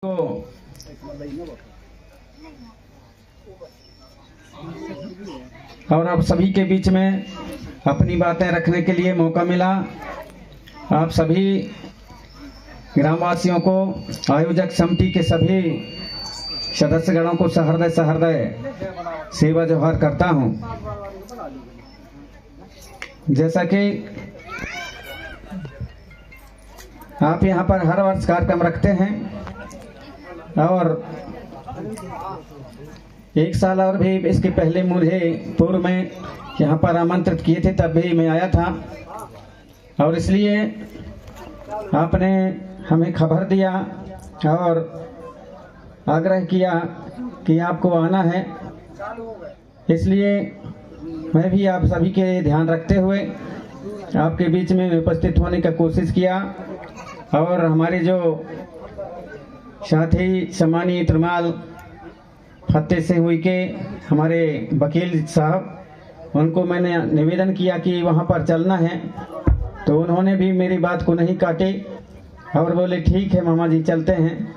तो और आप सभी के बीच में अपनी बातें रखने के लिए मौका मिला। आप सभी ग्रामवासियों को, आयोजक समिति के सभी सदस्यगणों को सहृदय सेवा जोहार करता हूं। जैसा कि आप यहां पर हर वर्ष कार्यक्रम रखते हैं और एक साल और भी इसके पहले मुझे पूर्व में यहाँ पर आमंत्रित किए थे, तब भी मैं आया था और इसलिए आपने हमें खबर दिया और आग्रह किया कि आपको आना है। इसलिए मैं भी आप सभी के ध्यान रखते हुए आपके बीच में उपस्थित होने का कोशिश किया और हमारे जो साथी सम्मानीय त्रिमाल फतेह सिंह हुई के हमारे वकील साहब, उनको मैंने निवेदन किया कि वहां पर चलना है, तो उन्होंने भी मेरी बात को नहीं काटी और बोले ठीक है मामा जी चलते हैं।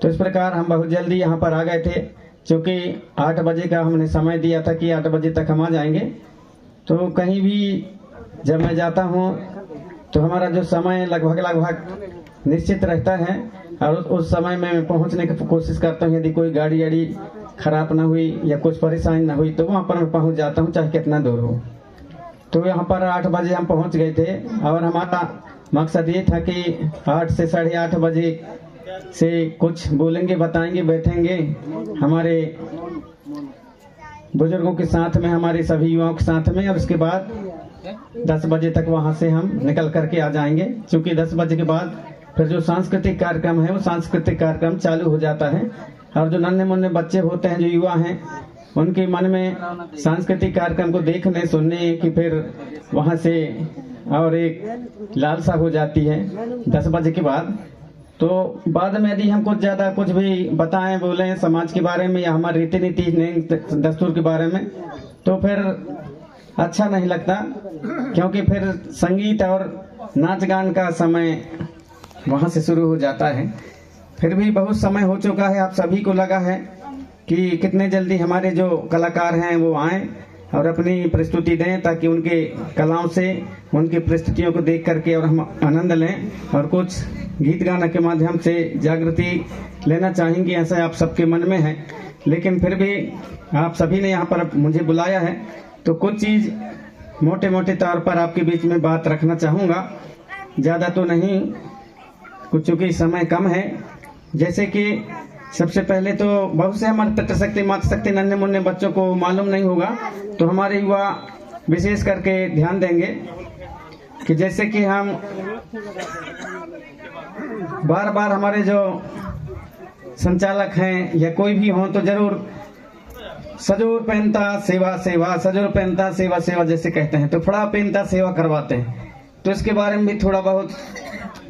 तो इस प्रकार हम बहुत जल्दी यहाँ पर आ गए थे, क्योंकि 8 बजे का हमने समय दिया था कि 8 बजे तक हम आ जाएंगे। तो कहीं भी जब मैं जाता हूँ तो हमारा जो समय लगभग निश्चित रहता है और उस समय में मैं पहुँचने की कोशिश करता हूँ। यदि कोई गाड़ी खराब ना हुई या कुछ परेशानी ना हुई तो वहाँ पर मैं पहुँच जाता हूँ, चाहे कितना दूर हो। तो यहाँ पर 8 बजे हम पहुँच गए थे और हमारा मकसद ये था कि 8 से 8:30 बजे से कुछ बोलेंगे, बताएंगे, बैठेंगे हमारे बुजुर्गों के साथ में, हमारे सभी युवाओं के साथ में, और उसके बाद 10 बजे तक वहाँ से हम निकल करके आ जाएंगे। क्योंकि 10 बजे के बाद फिर जो सांस्कृतिक कार्यक्रम है वो सांस्कृतिक कार्यक्रम चालू हो जाता है और जो नन्हे मुन्ने बच्चे होते हैं, जो युवा हैं, उनके मन में सांस्कृतिक कार्यक्रम को देखने सुनने की फिर वहाँ से और एक लालसा हो जाती है 10 बजे के बाद। तो बाद में यदि हम कुछ ज़्यादा कुछ भी बताएं, बोलें समाज के बारे में या हमारे रीति नीति दस्तूर के बारे में, तो फिर अच्छा नहीं लगता, क्योंकि फिर संगीत और नाच गान का समय वहाँ से शुरू हो जाता है। फिर भी बहुत समय हो चुका है, आप सभी को लगा है कि कितने जल्दी हमारे जो कलाकार हैं वो आएं और अपनी प्रस्तुति दें, ताकि उनके कलाओं से, उनकी प्रस्तुतियों को देख करके और हम आनंद लें और कुछ गीत गाना के माध्यम से जागृति लेना चाहेंगे, ऐसा आप सबके मन में है। लेकिन फिर भी आप सभी ने यहाँ पर मुझे बुलाया है तो कुछ चीज़ मोटे मोटे तौर पर आपके बीच में बात रखना चाहूँगा, ज़्यादा तो नहीं, कुछ चूँकि समय कम है। जैसे कि सबसे पहले तो बहुत से हमारे पितृशक्ति मातृशक्ति नन्हे मुन्ने बच्चों को मालूम नहीं होगा, तो हमारे युवा विशेष करके ध्यान देंगे कि जैसे कि हम बार बार हमारे जो संचालक हैं या कोई भी हो तो जरूर सजोर पहनता सेवा सेवा, सजोर पहनता सेवा सेवा जैसे कहते हैं, तो फड़ा पहनता सेवा करवाते हैं। तो इसके बारे में भी थोड़ा बहुत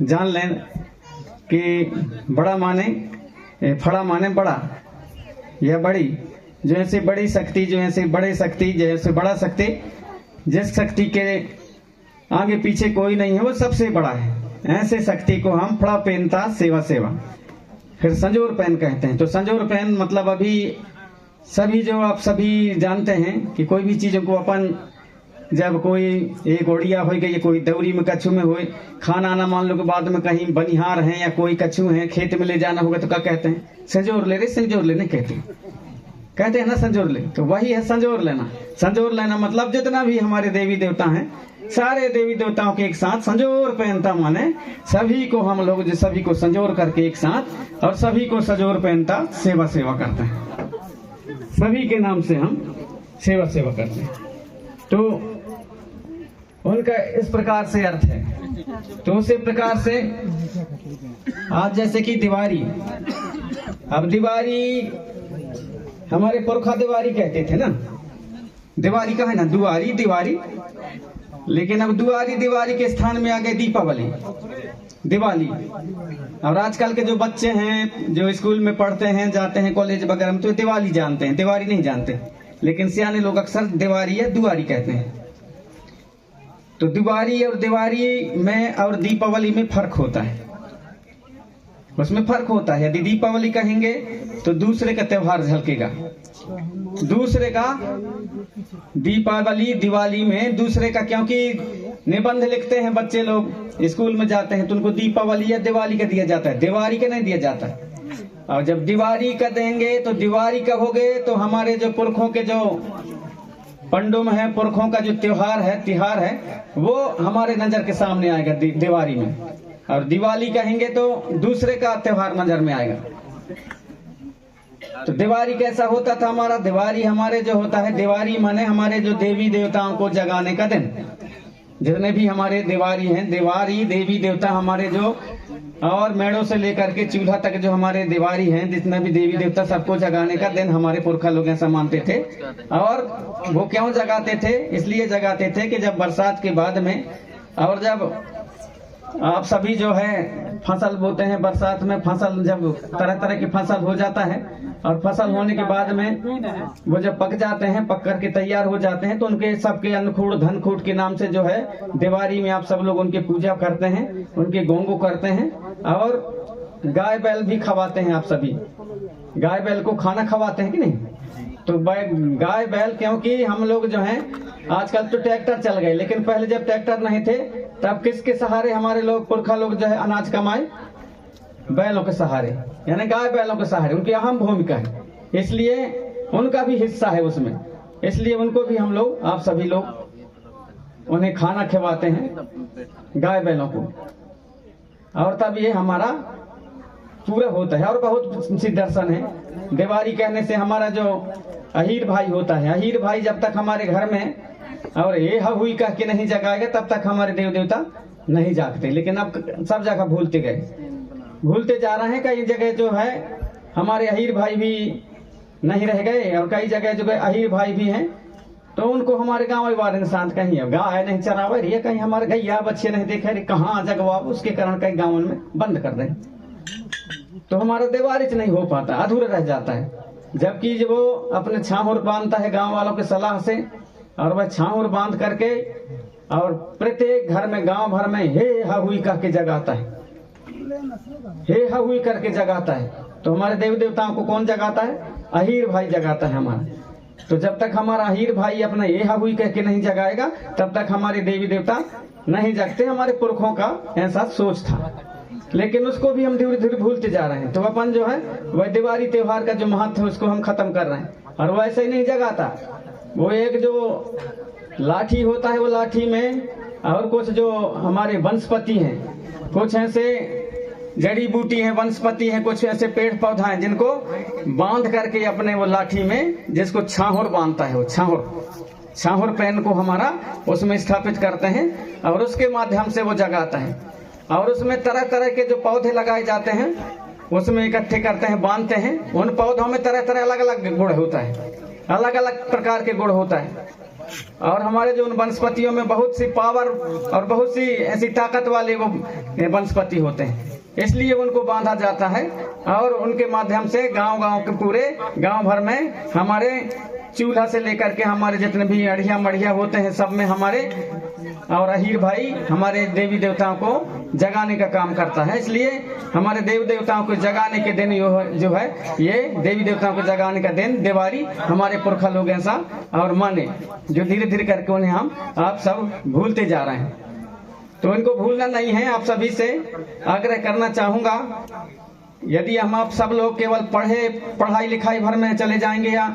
जान लें कि बड़ा माने फड़ा माने बड़ा या बड़ी, जो ऐसे बड़ी शक्ति, जो ऐसे बड़े शक्ति, जैसे बड़ा शक्ति, जिस शक्ति के आगे पीछे कोई नहीं है वो सबसे बड़ा है, ऐसे शक्ति को हम फड़ा पहनता सेवा सेवा। फिर संजोर पहन कहते हैं। तो संजोर पहन मतलब अभी सभी जो आप सभी जानते हैं कि कोई भी चीज़ों को अपन, जब कोई एक ओडिया हो गई, कोई दौरी में कच्छू में हो, खाना आना मान लो के बाद में कहीं बनिहार हैं या कोई कच्छू हैं, खेत में ले जाना होगा तो क्या कहते हैं, संजोर ले रहे, संजोर लेने कहते हैं ना, संजोर ले। तो वही है संजोर लेना। संजोर लेना मतलब जितना भी हमारे देवी देवता हैं, सारे देवी देवताओं के एक साथ संजोर पहनता, माने सभी को हम लोग जो सभी को संजोर करके एक साथ और सभी को संजोर पहनता सेवा सेवा करते हैं, सभी के नाम से हम सेवा सेवा करते हैं। तो उनका इस प्रकार से अर्थ है। तो उसी प्रकार से आज जैसे कि दिवाली, अब दिवाली हमारे पुरखा दिवाली कहते थे ना, दिवाली का है ना दुआरी दिवाली, लेकिन अब दुआरी दिवाली के स्थान में आ गए दीपावली दिवाली। और आजकल के जो बच्चे हैं जो स्कूल में पढ़ते हैं, जाते हैं कॉलेज वगैरह में, तो दिवाली जानते हैं, दिवाली नहीं जानते, लेकिन सियाने लोग अक्सर दिवाली या दुआरी कहते हैं। तो दिवाली और दिवाली में और दीपावली में फर्क होता है। उसमें फर्क होता है। यदि दीपावली कहेंगे तो दूसरे का त्योहार झलकेगा, दूसरे का दीपावली दिवाली में दूसरे का, क्योंकि निबंध लिखते हैं बच्चे लोग स्कूल में जाते हैं तो उनको दीपावली या दिवाली का दिया जाता है, दिवाली का नहीं दिया जाता है। और जब दिवाली का देंगे तो दिवाली कहोगे तो हमारे जो पुरखों के जो पंडुम है, पुरखों का जो त्योहार है, तिहार है, वो हमारे नजर के सामने आएगा दिवाली में। और दिवाली कहेंगे तो दूसरे का त्योहार नजर में आएगा। तो दिवाली कैसा होता था हमारा? दिवाली हमारे जो होता है, दिवाली माने हमारे जो देवी देवताओं को जगाने का दिन। जितने भी हमारे दिवाली हैं, दिवाली देवी देवता हमारे जो, और मेड़ों से लेकर के चूल्हा तक जो हमारे दिवाली हैं, जितना भी देवी देवता सबको जगाने का दिन हमारे पुरखा लोग ऐसा मानते थे। और वो क्यों जगाते थे? इसलिए जगाते थे कि जब बरसात के बाद में, और जब आप सभी जो है फसल बोते हैं बरसात में, फसल जब तरह तरह की फसल हो जाता है और फसल होने के बाद में वो जब पक जाते हैं, पक करके तैयार हो जाते हैं, तो उनके सबके अन्नकूट धनकूट के नाम से जो है दिवाली में आप सब लोग उनकी पूजा करते हैं, उनके गोंगो करते हैं और गाय बैल भी खवाते हैं। आप सभी गाय बैल को खाना खवाते हैं कि नहीं? तो गाय बैल, क्योंकि हम लोग जो हैं आजकल तो ट्रैक्टर चल गए, लेकिन पहले जब ट्रैक्टर नहीं थे तब किसके सहारे हमारे लोग पुरखा लोग जो है अनाज कमाए? बैलों के सहारे, यानी गाय बैलों के सहारे। उनकी अहम भूमिका है, इसलिए उनका भी हिस्सा है उसमें, इसलिए उनको भी हम लोग, आप सभी लोग उन्हें खाना खिलाते हैं गाय बैलों को, और तब ये हमारा पूरा होता है। और बहुत सी दर्शन है। दिवाली कहने से हमारा जो अहीर भाई होता है, अहीर भाई जब तक हमारे घर में और ये हुई कह के नहीं जगाएगा तब तक हमारे देव देवता नहीं जागते। लेकिन अब सब जगह भूलते गए, भूलते जा रहे हैं। कई जगह जो है हमारे अहीर भाई भी नहीं रह गए, और कई जगह जो अहीर भाई भी हैं तो उनको हमारे गाँव वाले इंसान कहीं गाय नहीं चरावे रही, कहीं हमारे गैया बच्चे नहीं देखे रहे, कहाँ जगवा, उसके कारण कई गाँव में बंद कर दें, तो हमारा दिवाली नहीं हो पाता, अधूरा रह जाता है। जबकि जब वो अपने छाहुर बांधता है गांव वालों के सलाह से, और वह छाहुर बांध करके और प्रत्येक घर में गांव भर में हे हा हुई कह के जगाता है, हे हा हुई करके जगाता है। तो हमारे देव देवताओं को कौन जगाता है? अहीर भाई जगाता है हमारा। तो जब तक हमारा अहीर भाई अपना ये हा हुई कह के नहीं जगाएगा तब तक हमारे देवी देवता नहीं जगते। हमारे पुरखों का ऐसा सोच था, लेकिन उसको भी हम धीरे धीरे भूलते जा रहे हैं। तो अपन जो है वह दिवाली त्योहार का जो महत्व है उसको हम खत्म कर रहे हैं। और वैसे ही नहीं जगाता, वो एक जो लाठी होता है, वो लाठी में और कुछ जो हमारे वनस्पति हैं, कुछ ऐसे जड़ी बूटी है, वनस्पति है, कुछ ऐसे पेड़ पौधा है जिनको बांध करके अपने वो लाठी में, जिसको छाहुर बांधता है, वो छाहुर पेन को हमारा उसमें स्थापित करते हैं और उसके माध्यम से वो जगाता है। और उसमें तरह तरह के जो पौधे लगाए जाते हैं उसमें इकट्ठे करते हैं, बांधते हैं। उन पौधों में तरह तरह अलग अलग गुण होता है, अलग अलग प्रकार के गुण होता है। और हमारे जो उन वनस्पतियों में बहुत सी पावर और बहुत सी ऐसी ताकत वाले वो वनस्पति होते हैं, इसलिए उनको बांधा जाता है। और उनके माध्यम से गांव गांव के पूरे गांव भर में हमारे चूल्हा से लेकर के हमारे जितने भी अड़िया मड़िया होते हैं सब में हमारे और अहीर भाई हमारे देवी देवताओं को जगाने का काम करता है। इसलिए हमारे देवी देवताओं को जगाने के दिन जो है ये देवी देवताओं को जगाने का दिन दिवाली हमारे पुरखा लोग ऐसा और माने, जो धीरे धीरे करके उन्हें हम आप सब भूलते जा रहे हैं। तो इनको भूलना नहीं है। आप सभी से आग्रह करना चाहूंगा, यदि हम आप सब लोग केवल पढ़ाई लिखाई भर में चले जाएंगे या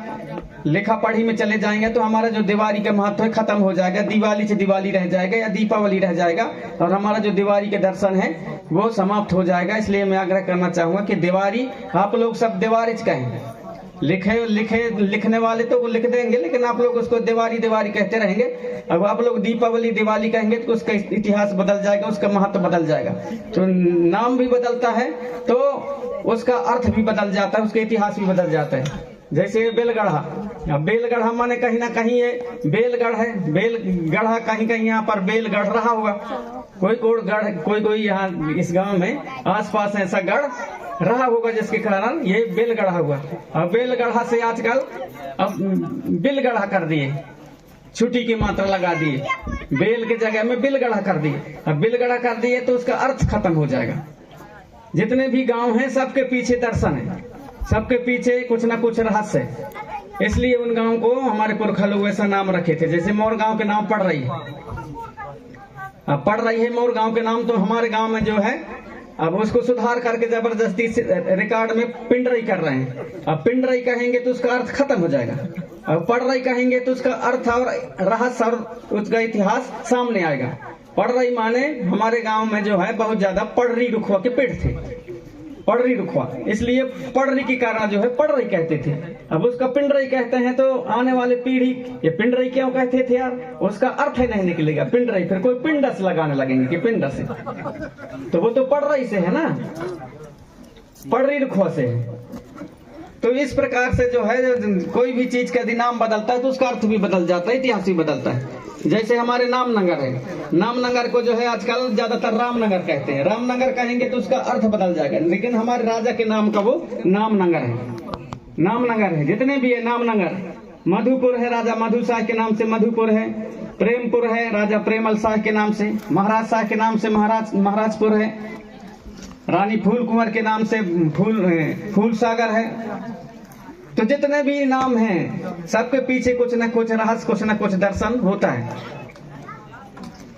लिखा पढ़ी में चले जाएंगे तो हमारा जो दिवाली का महत्व है खत्म हो जाएगा, दिवाली से दिवाली रह जाएगा या दीपावली रह जाएगा और हमारा जो दिवाली के दर्शन है वो समाप्त हो जाएगा। इसलिए मैं आग्रह करना चाहूंगा कि दिवाली आप लोग सब दिवारिच कहें, लिखने वाले तो वो लिख देंगे, लेकिन आप लोग उसको दिवाली दिवाली कहते रहेंगे। अब आप लोग दीपावली दिवाली कहेंगे तो उसका इतिहास बदल जाएगा, उसका महत्व बदल जाएगा। तो नाम भी बदलता है तो उसका अर्थ भी बदल जाता है, उसका इतिहास भी बदल जाता है। जैसे बेलगढ़ा, अब बेलगढ़ा माने कहीं ना कहीं ये बेलगढ़ है, बेलगढ़ा कहीं कहीं यहाँ पर बेल गढ़ रहा होगा, कोई यहाँ इस गांव में आसपास ऐसा गढ़ रहा होगा जिसके कारण ये बेलगढ़ा हुआ। अब बेलगढ़ा से आजकल अब बिलगढ़ा कर दिए, छुट्टी की मात्रा लगा दिए, बेल के जगह में बिलगढ़ा कर दिए। अब बिलगढ़ा कर दिए तो उसका अर्थ खत्म हो जाएगा। जितने भी गांव हैं सबके पीछे दर्शन है, सबके पीछे कुछ ना कुछ रहस्य है। इसलिए उन गांव को हमारे पुरखा लोग ऐसा नाम रखे थे। जैसे मोर गांव के नाम पड़ रही है, अब पड़ रही है मोर गांव के नाम, तो हमारे गांव में जो है अब उसको सुधार करके जबरदस्ती से रिकॉर्ड में पिंडरई कर रहे हैं। अब पिंडरई कहेंगे तो उसका अर्थ खत्म हो जाएगा, अब पढ़ रही कहेंगे तो उसका अर्थ और रहस्य और उसका इतिहास सामने आएगा। पढ़ रही माने हमारे गांव में जो है बहुत ज्यादा पढ़री रुखवा के पेड़ थे, पढ़री रुखवा, इसलिए पढ़री के कारण जो है पढ़रई कहते थे। अब उसका पिंडरई कहते हैं तो आने वाले पीढ़ी ये पिंडरई क्यों कहते थे यार, उसका अर्थ ही नहीं निकलेगा पिंडरई, फिर कोई पिंडस लगाने लगेंगे कि पिंड से, तो वो तो पढ़रई से है ना, पढ़री रुखवा से है। तो इस प्रकार से जो है कोई भी चीज का यदि नाम बदलता है तो उसका अर्थ भी बदल जाता है, इतिहास भी बदलता है। जैसे हमारे नामनगर है, नामनगर को जो है आजकल ज्यादातर रामनगर कहते हैं, रामनगर कहेंगे तो उसका अर्थ बदल जाएगा, लेकिन हमारे राजा के नाम का वो नामनगर है, नामनगर है। जितने भी है नामनगर, मधुपुर है, राजा मधु शाह के नाम से मधुपुर है, प्रेमपुर है, राजा प्रेमल शाह के नाम से, महाराज शाह के नाम से महाराजपुर है, रानी फूल कुंवर के नाम से फूल सागर है। तो जितने भी नाम हैं सबके पीछे कुछ न कुछ रहस्य, कुछ न कुछ दर्शन होता है।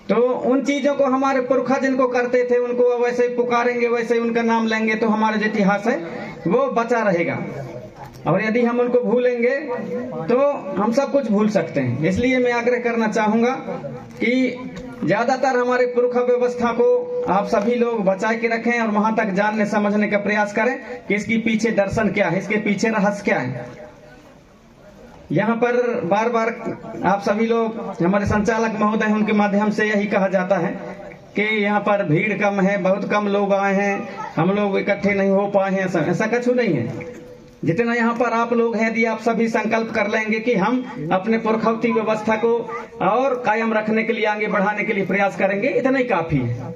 तो उन चीजों को हमारे पुरखा जिनको करते थे उनको वैसे पुकारेंगे, वैसे उनका नाम लेंगे तो हमारा जो इतिहास है वो बचा रहेगा। और यदि हम उनको भूलेंगे तो हम सब कुछ भूल सकते हैं। इसलिए मैं आग्रह करना चाहूंगा कि ज्यादातर हमारे पुरखा व्यवस्था को आप सभी लोग बचा के रखें और वहां तक जानने समझने का प्रयास करें कि इसके पीछे दर्शन क्या है, इसके पीछे रहस्य क्या है। यहाँ पर बार बार आप सभी लोग, हमारे संचालक महोदय, उनके माध्यम से यही कहा जाता है कि यहाँ पर भीड़ कम है, बहुत कम लोग आए हैं, हम लोग इकट्ठे नहीं हो पाए हैं। ऐसा कुछ नहीं है। जितना यहाँ पर आप लोग हैं, यदि आप सभी संकल्प कर लेंगे कि हम अपने पुरखौती व्यवस्था को और कायम रखने के लिए, आगे बढ़ाने के लिए प्रयास करेंगे, इतना ही काफी है,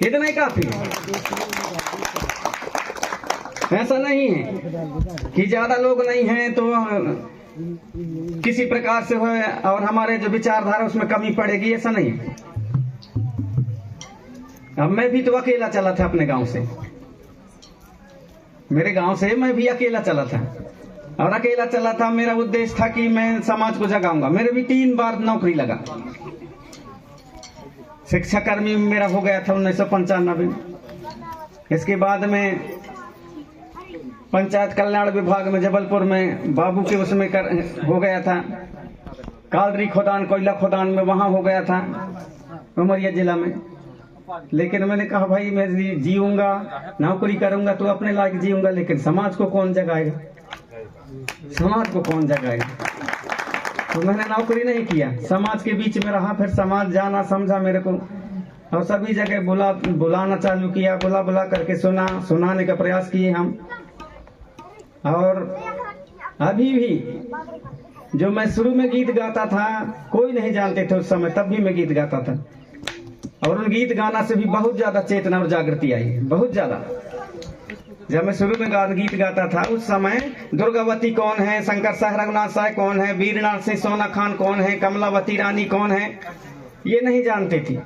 इतना ही काफी है। ऐसा नहीं है कि ज्यादा लोग नहीं हैं तो किसी प्रकार से हो और हमारे जो विचारधारा उसमें कमी पड़ेगी, ऐसा नहीं है। अब मैं भी तो अकेला चला था अपने गांव से, मेरे गांव से मैं भी अकेला चला था, और अकेला चला था। मेरा उद्देश्य था कि मैं समाज को जगाऊंगा। मेरे भी 3 बार नौकरी लगा। शिक्षा कर्मी मेरा हो गया था 1995 में। इसके बाद में पंचायत कल्याण विभाग में जबलपुर में बाबू के उसमें हो गया था। कालरी खोदान, कोयला खोदान में वहां हो गया था उमरिया जिला में। लेकिन मैंने कहा भाई मैं जीऊंगा, नौकरी करूंगा तो अपने लायक जीऊंगा, लेकिन समाज को कौन जगाएगा, समाज को कौन जगाएगा। तो मैंने नौकरी नहीं किया, समाज के बीच में रहा। फिर समाज जाना समझा मेरे को, और सभी जगह बुलाना चालू किया, बुला करके सुनाने का प्रयास किए हम। और अभी भी जो मैं शुरू में गीत गाता था, कोई नहीं जानते थे उस समय, तब भी मैं गीत गाता था। और उन गीत गाना से भी बहुत ज्यादा चेतना और जागृति आई, बहुत ज्यादा। जब मैं शुरू में गीत गाता था उस समय दुर्गावती कौन है, शंकर शाह रघुनाथ शाह कौन है, वीरनाथ सिंह सोना खान कौन है, कमलावती रानी कौन है, ये नहीं जानते थी।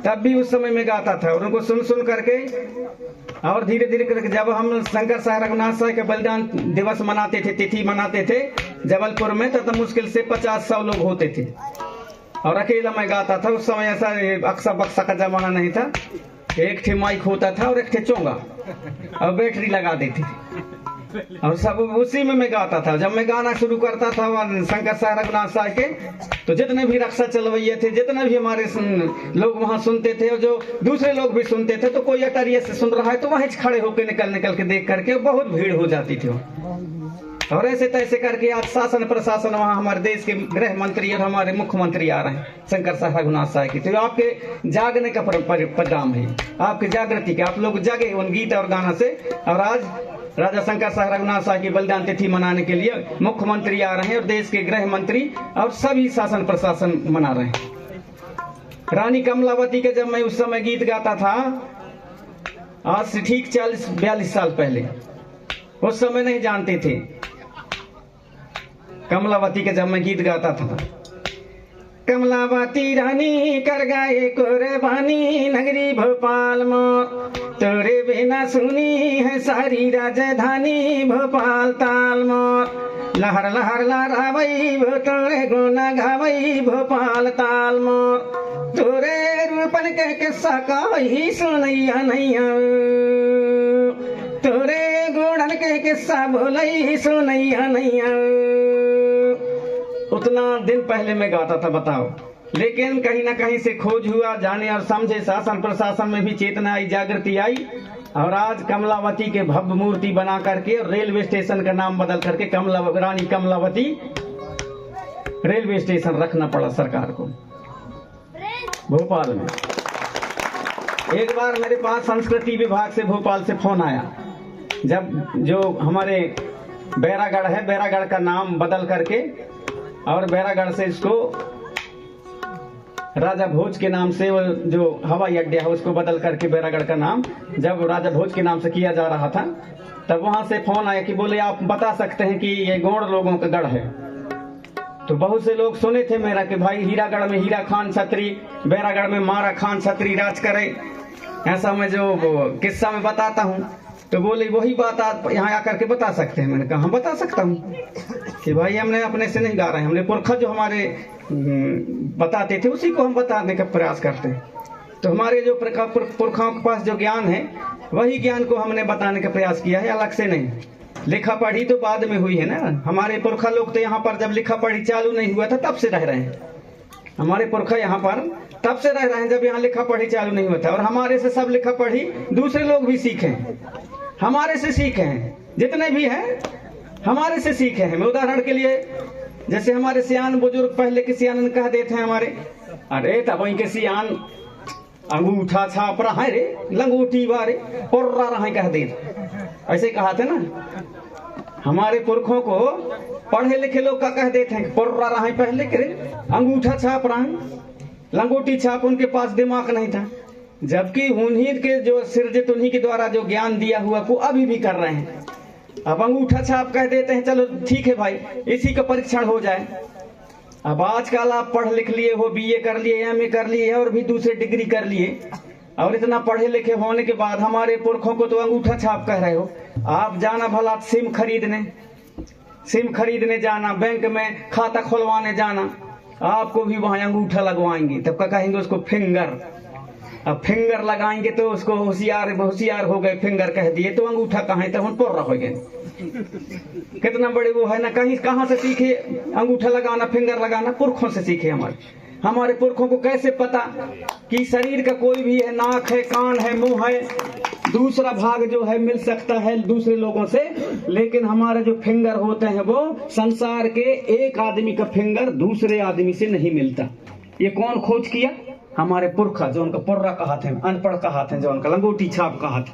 तब भी उस समय में गाता था, और उनको सुन करके और धीरे धीरे करके जब हम शंकर शाह रघुनाथ शाह के बलिदान दिवस मनाते थे, तिथि मनाते थे जबलपुर में, तो मुश्किल से 50-100 लोग होते थे, और अकेला मैं गाता था। उस समय ऐसा अक्सा बक्सा का जमाना नहीं था, एक ठे माइक होता था और एक ठे चोंगा और बैटरी लगा देती थी, और सब उसी में मैं गाता था। जब मैं गाना शुरू करता था शंकर शाह रघुनाथ शाह के, तो जितने भी रक्षा चलवैये थे, जितने भी हमारे लोग वहां सुनते थे, और जो दूसरे लोग भी सुनते थे, तो कोई अटरिये से सुन रहा है तो वहीं खड़े होकर निकल के देख करके बहुत भीड़ हो जाती थी। और ऐसे तैसे करके आज शासन प्रशासन वहाँ हमारे देश के गृह मंत्री और हमारे मुख्यमंत्री आ रहे हैं शंकर शाह रघुनाथ शाह की। तो आपके जागने का परिणाम है, आपके जागृति के, आप लोग जागे उन गीत और गाना से। और आज राजा शंकर शाह रघुनाथ शाह की बलिदान तिथि मनाने के लिए मुख्यमंत्री आ रहे हैं, और देश के गृह मंत्री और सभी शासन प्रशासन मना रहे हैं। रानी कमलावती के जब मैं उस समय गीत गाता था, आज से ठीक 40-42 साल पहले, उस समय नहीं जानते थे कमलावती के जब मैं गीत गाता था। कमलावती रानी कर गए कुर्बानी नगरी भोपाल मोर, तोरे बिना सुनी है सारी राजधानी भोपाल ताल मोर। लहर लहर लहरावई भो तोरे गुना गावई भोपाल ताल मोर, तोरे रूपन के किस्सा कही सुनैया नैया, तोरे गुणन के किस्सा बोलई सुनैया नैया। उतना दिन पहले मैं गाता था बताओ, लेकिन कहीं ना कहीं से खोज हुआ, जाने और समझे, शासन प्रशासन में भी चेतना आई, जागृति आई, और आज कमलावती के भव्य मूर्ति बना करके रेलवे स्टेशन का नाम बदल करके रानी कमलावती रेलवे स्टेशन रखना पड़ा सरकार को भोपाल में। एक बार मेरे पास संस्कृति विभाग से भोपाल से फोन आया, जब जो हमारे बैरागढ़ है, बैरागढ़ का नाम बदल करके और बैरागढ़ से इसको राजा भोज के नाम से, वो जो हवाई अड्डा है उसको बदल करके बैरागढ़ का नाम जब राजा भोज के नाम से किया जा रहा था, तब वहां से फोन आया कि बोले आप बता सकते हैं कि ये गौड़ लोगों का गढ़ है। तो बहुत से लोग सुने थे मेरा कि भाई हीरागढ़ में हीरा खान छत्री, बैरागढ़ में मारा खान छत्री राज करे, ऐसा मैं जो किस्सा में बताता हूँ। तो बोले वही बात आप यहाँ आकर के बता सकते हैं। मैंने कहा हाँ बता सकता हूँ कि भाई हमने अपने से नहीं गा रहे हैं, हमने पुरखा जो हमारे बताते थे उसी को हम बताने का प्रयास करते हैं। तो हमारे जो पुरखाओं के पास जो ज्ञान है वही ज्ञान को हमने बताने का प्रयास किया है, अलग से नहीं। लिखा पढ़ी तो बाद में हुई है ना, हमारे पुरखा लोग तो यहाँ पर जब लिखा पढ़ी चालू नहीं हुआ था तब से रह रहे हैं। हमारे पुरखा यहाँ पर तब से रह रहे हैं जब यहाँ लिखा पढ़ी चालू नहीं हुआ था, और हमारे से सब लिखा पढ़ी दूसरे लोग भी सीखे हैं, हमारे से सीखे हैं, जितने भी हैं हमारे से सीखे हैं। मैं उदाहरण के लिए जैसे हमारे सियान बुजुर्ग पहले के सियान कह देते हैं हमारे, अरे तब वहीं के सियान अंगूठा छाप रहा है रे, लंगूठी बारे पोर्रा रहा कह दे, ऐसे कहा थे ना। हमारे पुरखों को पढ़े लिखे लोग का कह देते हैं पोर्रा रहा पहले के रे, अंगूठा छाप रहा है, लंगूठी छाप, उनके पास दिमाग नहीं था, जबकि उन्हीं के जो सृजित उन्हीं के द्वारा जो ज्ञान दिया हुआ को अभी भी कर रहे हैं। अब अंगूठा छाप कह देते हैं, चलो ठीक है भाई इसी का परीक्षण हो जाए। अब आजकल आप पढ़ लिख लिए हो, बीए कर लिए, एमए कर लिए और भी दूसरे डिग्री कर लिए, और इतना पढ़े लिखे होने के बाद हमारे पुरखों को तो अंगूठा छाप कह रहे हो। आप जाना भला सिम खरीदने जाना, बैंक में खाता खुलवाने जाना, आपको भी वहां अंगूठा लगवाएंगे, तब का कहेंगे उसको फिंगर। अब फिंगर लगाएंगे तो उसको होशियार हो गए, फिंगर कह दिए तो अंगूठा कहाँ तो हम पोर्रा हो गए। कितना बड़े वो है ना, कहीं कहाँ से सीखे अंगूठा लगाना, फिंगर लगाना? पुरखों से सीखे। हमारे पुरखों को कैसे पता कि शरीर का कोई भी है, नाक है, कान है, मुंह है, दूसरा भाग जो है मिल सकता है दूसरे लोगों से, लेकिन हमारे जो फिंगर होते हैं वो संसार के एक आदमी का फिंगर दूसरे आदमी से नहीं मिलता। ये कौन खोज किया? हमारे पुरखा, जो उनका पुर्रा का हाथ है, अनपढ़ का हाथ है, जो उनका लंगोटी छाप का हाथ,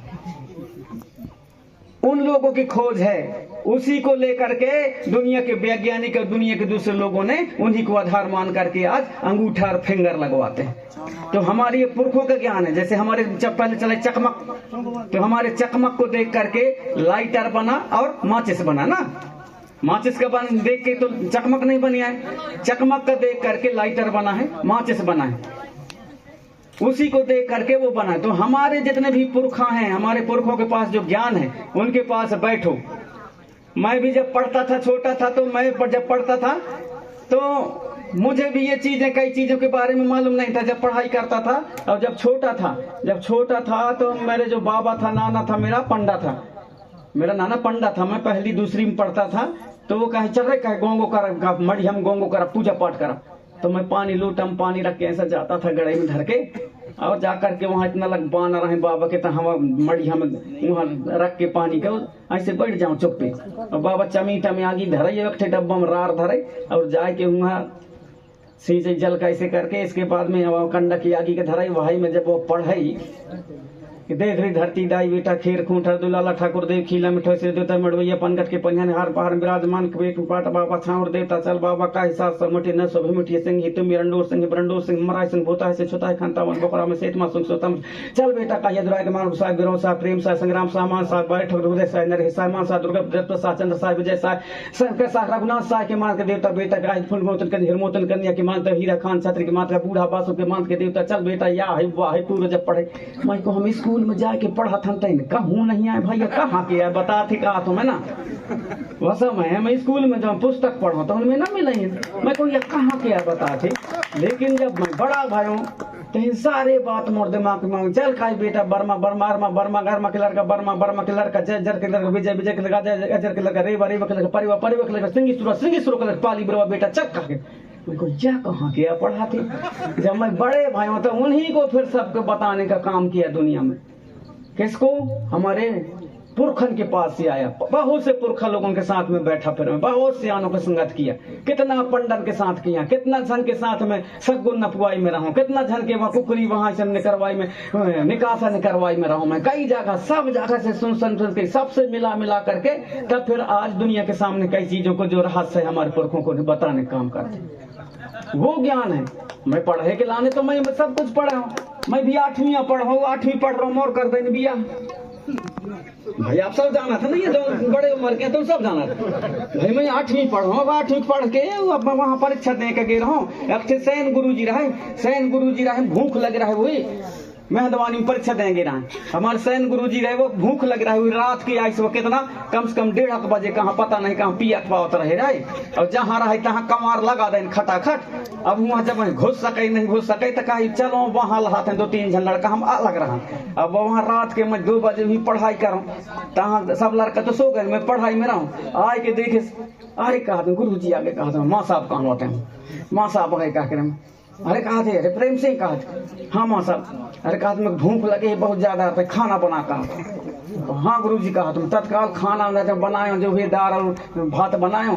उन लोगों की खोज है। उसी को लेकर के दुनिया के वैज्ञानिक और दुनिया के दूसरे लोगों ने उन्हीं को आधार मान करके आज अंगूठा और फिंगर लगवाते हैं। तो हमारी पुरखों का ज्ञान है। जैसे हमारे जब पहले चले चकमक, तो हमारे चकमक को देख करके लाइटर बना और माचिस बना ना। माचिस का बन देख के तो चकमक नहीं बनी है, चकमक का देख करके लाइटर बना है, माचिस बना है, उसी को देख करके वो बना। तो हमारे जितने भी पुरखा हैं, हमारे पुरखों के पास जो ज्ञान है उनके पास बैठो। मैं भी जब पढ़ता था, छोटा था, तो मैं जब पढ़ता था तो मुझे भी ये चीजें, कई चीजों के बारे में मालूम नहीं था जब पढ़ाई करता था। और जब छोटा था तो मेरे जो बाबा था, नाना था, मेरा पंडा था, मेरा नाना पंडा था। मैं पहली दूसरी में पढ़ता था तो वो कहे चल रहे कहे गोंगो कर मड़ी, हम गोंगो कर पूजा पाठ करा। तो मैं पानी लोटा में पानी रख के ऐसा जाता था गड़े में धर के, और जाकर के वहां इतना लग बाना रहे बाबा के, तो हम मड़ी हम वहां रख के पानी का ऐसे बैठ जाऊं चुप पे, और बाबा चमीटा में आगी धरे, एक डब्बा में रार धरे, और जाए के वहां सींचे जल कैसे करके, इसके बाद में कंडा की आगी के धराई, वही में जब वो पढ़ाई कि देख रही धरती दाई बेटा खेर खूंठर दुलाला ठाकुर देव खीला मिठो से देवता मड़वैया पनगट के पंजन हार पहाड़ विराजमान के पाट बाबा छावर देवता चल बाबा का हिसाब सब मठी न सोभि मिठी सिंह तुम रंडोर सिंह ब्रंडोर सिंह मराय सिंह भूता है से छोटा है खानता वन बकरा में सेतमा सुन सोतम चल बेटा का यदुराय के मानव साहब बिरो साहब प्रेम साहब संग्राम सामान साहब बाय ठग हृदय साहब नर सामान साहब दुर्गा दत्त साहब चंद्र साहब विजय साहब शंकर साहब रघुनाथ साहब के मान के देवता बेटा गाय फूल मोतन कन्या हिरमोतन कन्या के मान हीरा खान छत्र के मान का बूढ़ा बासु के मान के देवता चल बेटा या है वाह है पूरा जब पढ़े मैं को हम स्कूल में जाके पढ़ा था कहूँ नहीं आए भैया कहाँ के आए बता थे कहा तो मैं ना वैसा मैं स्कूल में जब पुस्तक पढ़ा तो उनमें ना मिले मैं को ये कहाँ के आए बता थे। लेकिन जब मैं बड़ा भाई तो इन सारे बात मोर दिमाग में चल खाई बेटा बर्मा बर्मा बर्मा बर्मा गर्मा के लड़का बर्मा बर्मा के लड़का जय जर के लड़का विजय विजय के लड़का जय अजर के लड़का रेवा रेवा के लड़का परिवा परिवा के लड़का सिंगी सुर के लड़का पाली बरवा बेटा चक्का के उनको क्या कहाँ किया पढ़ाते। जब मैं बड़े भाई तो उन्हीं को फिर सबको बताने का काम किया दुनिया में। किसको? हमारे पुरखन के पास से आया, बहुत से पुरखा लोगों के साथ में बैठा, फिर बहुत से आनों को संगत किया, कितना पंडन के साथ किया, कितना जन के साथ में सगुन नपुआई में रहूं, कितना जन के वहाँ कुकरी वहां से निकरवाई में निकासा निकरवाई में रहूं मैं कई जगह, सब जगह से सुन के सबसे मिला मिला करके तब फिर आज दुनिया के सामने कई चीजों को जो रहस्य है हमारे पुरखों को बताने का काम करते। वो ज्ञान है। मैं पढ़े के लाने तो मैं सब कुछ पढ़ा हूँ, मैं भी 8वीं पढ़ा हूँ, 8वीं पढ़ रहा हूँ और कर देने बिया भाई। आप सब जाना था ना, ये जो बड़े उम्र के तुम सब जाना था भाई। मैं 8वीं पढ़ रहा हूँ, 8वीं पढ़ के वहाँ परीक्षा दे के रहा हूँ। एक सैन गुरु जी रहे, भूख लग रहा है, वही मेहदवानी में परीक्षा देंगे रहा। हमारे सैन गुरु जी रहे, वो भूख लग रहा है, रात की आई से कितना कम से कम 1:30 बजे कहाँ पता नहीं कहाँ पियत पावत रहे और जहाँ रहे तहाँ कमार लगा दें खटाखट। अब वहाँ जब घुस सके नहीं घुस सके तो कही चलो वहाँ लहाते 2-3 जन लड़का हम अलग रहा। अब वहाँ रात के मैं 2 बजे भी पढ़ाई करूँ, तहाँ सब लड़का तो सो गए, मैं पढ़ाई में रहूँ। आए के देखे, अरे कहा गुरु जी आगे कहा था माँ साहब कहाँ होते हैं, माँ साहब आगे कहा कर, अरे कहा थे, अरे प्रेम से ही कहा थे, हाँ माँ साहब, अरे कहा तुम्हें भूख लगे बहुत ज्यादा है, खाना बना कर। हाँ गुरु जी कहा तुम तत्काल खाना बनायो, जो भी दाल और भात बनायो,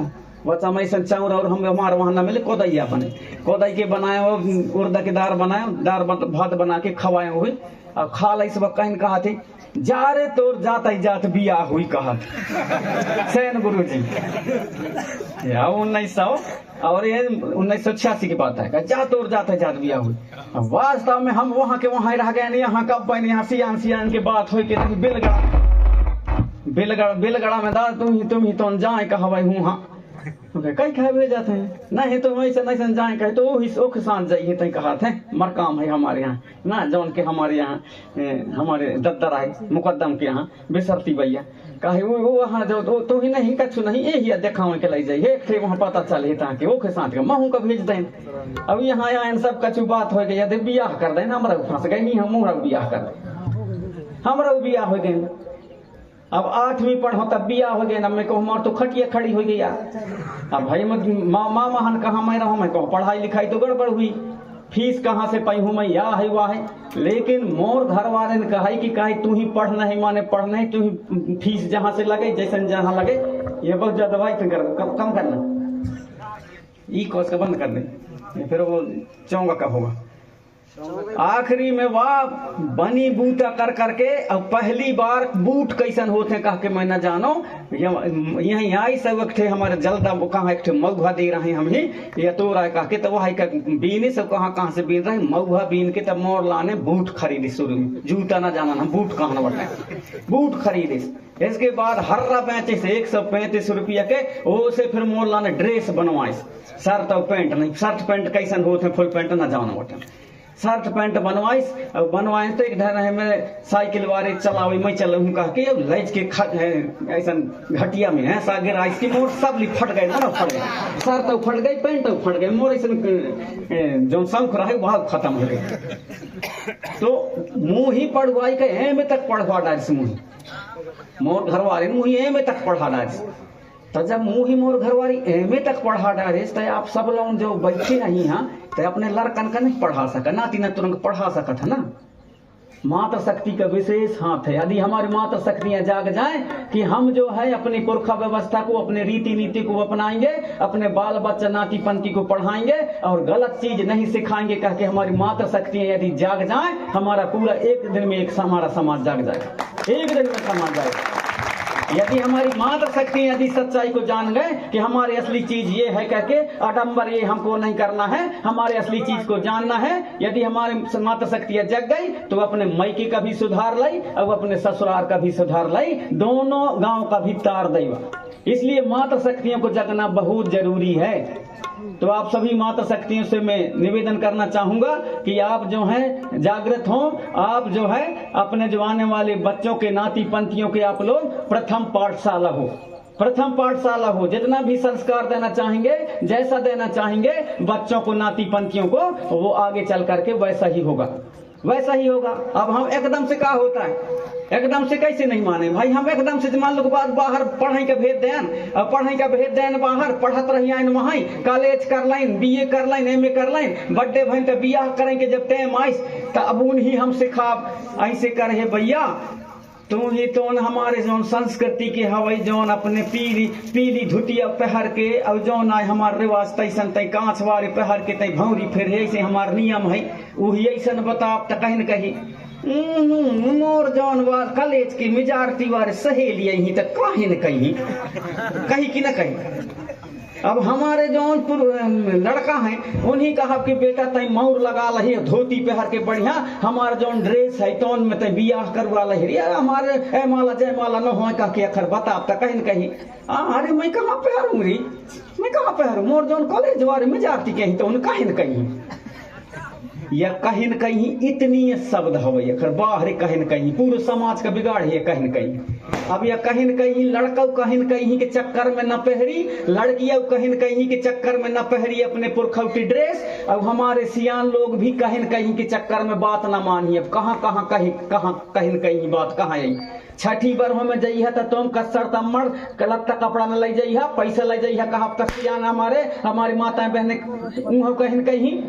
बच्चा मैं चाउर और हम हमारे वहाँ न मिले कोदैया बने, कोदै के बनायो, उर्द के दाल बनायो, दाल भात बना के खवाए हुए और खा ली। सब कहन कहा थे जा रे तोर जात जात बिया हुई कहा सैन गुरु जी 1900 और ये 1986 की बात है। जा तोर जात जात बिया हुई। वास्तव में हम वहाँ के वहाँ रह गए, यहाँ कब बने, यहाँ सियान की बात हो के नहीं बिलगड़ा में दाल तुम ही तो जाए कहा भाई हूँ। हाँ कई खाए हुए जाते हैं, नहीं तो वैसे नहीं जाए कहे तो वो किसान जाइए तय कहा थे मरकाम है हमारे यहाँ ना, जौन के हमारे यहाँ हमारे दद्दर है मुकदम के यहाँ बेसरती भैया कहे वो वहाँ जो तो ही नहीं कछु नहीं यही देखा के ले जाइए थे वहाँ पता चले ताकि वो किसान के महू का भेज दें। अब यहाँ आए सब कछु बात हो गई, यदि बियाह कर दें हमारा फंस गए नहीं, हम बियाह कर दें, हमारा बियाह हो गए। अब 8वीं पढ़ो तब बिया हो गए ना, मैं कहूँ मार तो खटिया खड़ी हो गई यार। अब भाई माँ महान कहाँ मैं रहूँ, मैं कहूँ पढ़ाई लिखाई तो गड़बड़ हुई, फीस कहाँ से पाई हूँ मैं, या है वाह है। लेकिन मोर घर वाले ने कहा कि कहीं तू ही पढ़ नहीं माने पढ़ नहीं, तू ही फीस जहाँ से लगे जैसे जहाँ लगे ये बहुत ज्यादा भाई कम करना, ई कोर्स का बंद कर दे, फिर वो चौंगा कब होगा। आखिरी में वाह बनी बूटा कर करके अब पहली बार बूट कैसन होते कह के मैं न जानो, यही आई सब एक थे हमारे जल्दा कहाँ एक मऊभा दे रहे हम ही या तो रहा कह के, तो वह बीने सब कहाँ से बीन रहे मऊभा बीन के, तब मोर लाने बूट खरीदे, शुरू में जूता ना जाना हम बूट कहाँ न बटे बूट खरीदे। इसके बाद हर्रा 135 रुपया के वो से फिर मोर लाने ड्रेस बनवाए, शर्ट और पैंट नहीं, शर्ट पैंट कैसन होते फुल पैंट ना जाना बटे, शर्ट पैंट बनवाइस और बनवाए तो एक ढर में साइकिल वाले चलावे मैं चलूँ कह के लैज के ऐसा घटिया में है सागर आइस की मोर सब फट गए ना, फट गए शर्ट तो फट गई पैंट तो फट गए, मोर ऐसा जो शौक रहे वह खत्म हो गए। तो मुँह ही पढ़वाई के एम तक पढ़वा डाल मुँह मोर घर वाले मुँह ही एम तक पढ़ा डाल, तो जब मुँह ही मोर घरवाली एम तक पढ़ा डाले तो आप सब लोग जो बैठे नहीं हैं तो अपने लड़कन का नहीं पढ़ा सका, नाती न तुरंत पढ़ा सका था ना, मातृ शक्ति का विशेष हाथ है। यदि हमारी मातृ शक्तियां जाग जाएं कि हम जो है अपनी पुरखा व्यवस्था को, अपने रीति नीति को अपनाएंगे, अपने बाल बच्चा नाती पंथी को पढ़ाएंगे और गलत चीज नहीं सिखाएंगे, कह के हमारी मातृ शक्तियां यदि जाग जाएं, हमारा पूरा एक दिन में हमारा समाज जाग जाएगा, एक दिन में समाज जाएगा। यदि हमारी मातृ शक्ति यदि सच्चाई को जान गए कि हमारी असली चीज ये है, करके आडंबर ये हमको नहीं करना है, हमारे असली चीज को जानना है, यदि हमारी मातृ शक्तियां जग गई तो अपने मायके का भी सुधार लाई और अपने ससुराल का भी सुधार लाई, दोनों गांव का भी तार देगा। इसलिए मातृ शक्तियों को जगना बहुत जरूरी है। तो आप सभी मातृ शक्तियों से मैं निवेदन करना चाहूंगा कि आप जो हैं जागृत हों, आप जो है अपने जो आने वाले बच्चों के नाती पंथियों के आप लोग प्रथम पाठशाला हो, प्रथम पाठशाला हो। जितना भी संस्कार देना चाहेंगे, जैसा देना चाहेंगे बच्चों को नाती पंथियों को, वो आगे चल करके वैसा ही होगा, वैसा ही होगा। अब हम एकदम से क्या होता है, एकदम से कैसे नहीं माने भाई, हम एकदम से मान लो बाद बाहर पढ़े के भेज देन, और पढ़े का भेज देन बाहर पढ़त रहिए वहां कॉलेज कर लाइन, बीए कर लाइन, एमए कर लाइन, बर्थडे भन तो बियाह करेंगे जब टाइम आइस तो अब उन्हीं हम सिखाब ऐसे करे भैया। तू ही तो हमारे जौन संस्कृति के हवाई जौन अपने पीली धुतिया पहर के और जौन आए हमारे रिवाज तैसन तय कांच वारे पहर के तय भौरी फिर ऐसे हमार नियम है वही ऐसा बताब तो कहीं न कहीं मोर जौन वार कॉलेज की मेजॉरिटी वारे सहेली ही तो कहीं न कहीं कि न कहीं। अब हमारे जौन लड़का है उन्हीं कहा कि बेटा तय मौर लगा लही, धोती पहर के बढ़िया, हमारे जौन ड्रेस है तौन में तय बियाह करवा लही, हमारे ए माला जय माला न हो कह के अखर बताब तो कहीं न कहीं। अरे मैं कहाँ पहरू री, मैं कहाँ पहरू, मोर जौन कॉलेज वारे मेजॉरिटी के ही तो उन कहीं न कहीं या कहीं न कहीं इतनी शब्द हवे अखर बाहर कहीं न कहीं पूरे समाज का बिगाड़ है कहीं न कहीं। अब यह कहीं न कहीं लड़का कहीं न कहीं के चक्कर में न पहरी, लड़कियां कहीं न कहीं के चक्कर में न पहरी अपने पुरखौती ड्रेस, अब हमारे सियान लोग भी कहीं न कहीं के चक्कर में बात न मानी। अब कहाँ कहीं न कहीं बात कहाँ आई। छठी बरहो में जइहा तो तुम कस्सर तम्मड़ लत्ता कपड़ा न ले जइहा, पैसा ले जइहा, कहा तक सियान हमारी माताएं बहने कहीं न कहीं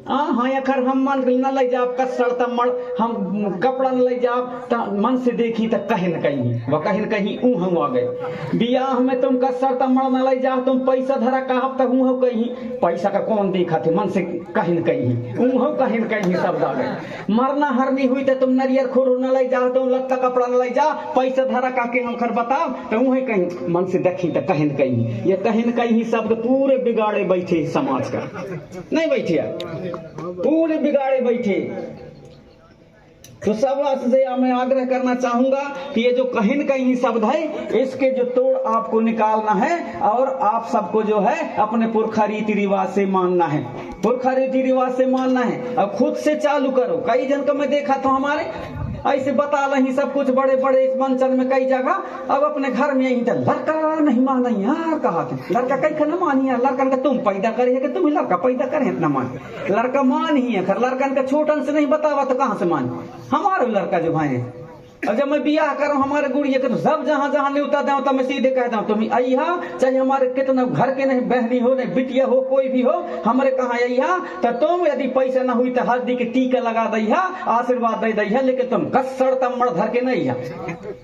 हाँ अखर हम मन न ले जाब कस्सर तम्मड़, हम कपड़ा न ले जाब तो मन से देखी तो कहीं न कहीं वह कहीं न कहीं हम आ गए। बियाह में तुम कस्सर तम्मड़ न ले जा, तुम पैसा धरा कहब तक कहीं, पैसा का कौन देखा थे मन से कहीं न कहीं शब्द आ गए। मरना हरनी हुई तो तुम नरियर खोर न ले जा, तुम लत्ता कपड़ा न ले जा, पैसा धरा कह के हम खर बताओ तो वही कहीं मन से देखी तो कहीं न कहीं। ये कहीं न कहीं शब्द पूरे बिगाड़े बैठे समाज का, नहीं बैठे पूरे बिगाड़े बैठे। तो सब से मैं आग्रह करना चाहूंगा कि ये जो कहीं न कहीं शब्द है इसके जो तोड़ आपको निकालना है और आप सबको जो है अपने पुरखा रीति रिवाज से मानना है, पुरखा रीति रिवाज से मानना है और खुद से चालू करो। कई जन को मैं देखा था हमारे ऐसे बता रही सब कुछ बड़े बड़े इस मंचन में कई जगह, अब अपने घर में यही तो लड़का नहीं माना यार, कहा थे लड़का कई न मानी यार, लड़कन का तुम पैदा करे है कि तुम लड़का पैदा करे इतना मान, लड़का मान ही है खर, लड़कन का छोटन से नहीं बतावा तो कहाँ से मान। हमारे लड़का जो भाई है अब जब मैं बियाह करूं हमारे गुड़िया के तो सब जहां जहां न्यूता दूं तो मैं सीधे कहता हूं तुम अइहा, चाहे हमारे कितना घर के नहीं बहनी हो नहीं बिटिया हो कोई भी हो, हमारे कहा अइहा तो तुम यदि पैसा न हुई तो हल्दी के टीका लगा दइहा, आशीर्वाद दे दइहा, लेकिन तुम कस्सर तम्मड़ धर के नहीं है।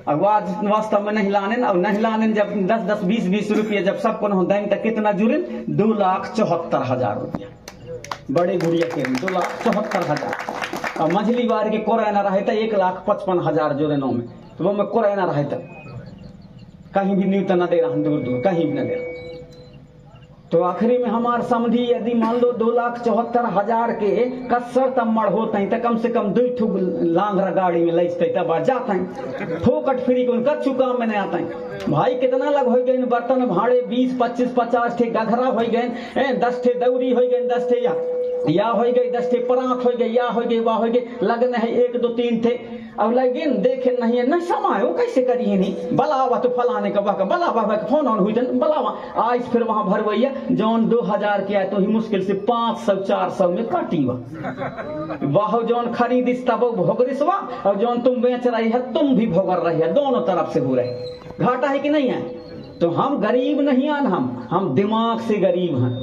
अब वास्तव में नहीं लाने और नहीं लाने जब 10-10 20-20 रुपया जब सबको न दें तो कितना जुड़े 2,74,000 रुपया बड़े गुड़िया के 2,74,000 और मझली बार के कोरोना रहे था 1,55,000 जोरे नौ में, तो वो में कोरोना रहे था कहीं भी न्यूत न दे रहा, दूर दूर कहीं भी न दे रहा। तो आखिरी में हमार समझी यदि मान लो 2,74,000 के कस्सर तम्मड़ होते हैं तो कम से कम 2 ठुक लांगरा गाड़ी में लचते तब आ जाते हैं, फोकट फ्री को कच्चू काम में नहीं आता है। भाई कितना लग हो गए बर्तन भाड़े 20-25-50 ठे गघरा हो गए, 10 ठे दौरी हो गए, 10 ठे या हो गई, 10 ठे परात हो गई, या हो गई वाह हो गई, लगन है 1-2-3 थे। अब लेकिन देखे नहीं है न समय वो कैसे करिए नहीं बलावा तो फलाने का वाह बलावा फोन ऑन हुई बलावा आज फिर वहां भरवैया जौन 2,000 के आए तो ही मुश्किल से 500-400 में काटी वाह जौन खरीदिस तब भोगरिसवा और जौन तुम बेच रही है तुम भी भोगर रही है, दोनों तरफ से हो रहे। घाटा है कि नहीं है? तो हम गरीब नहीं हैं, हम दिमाग से गरीब हैं।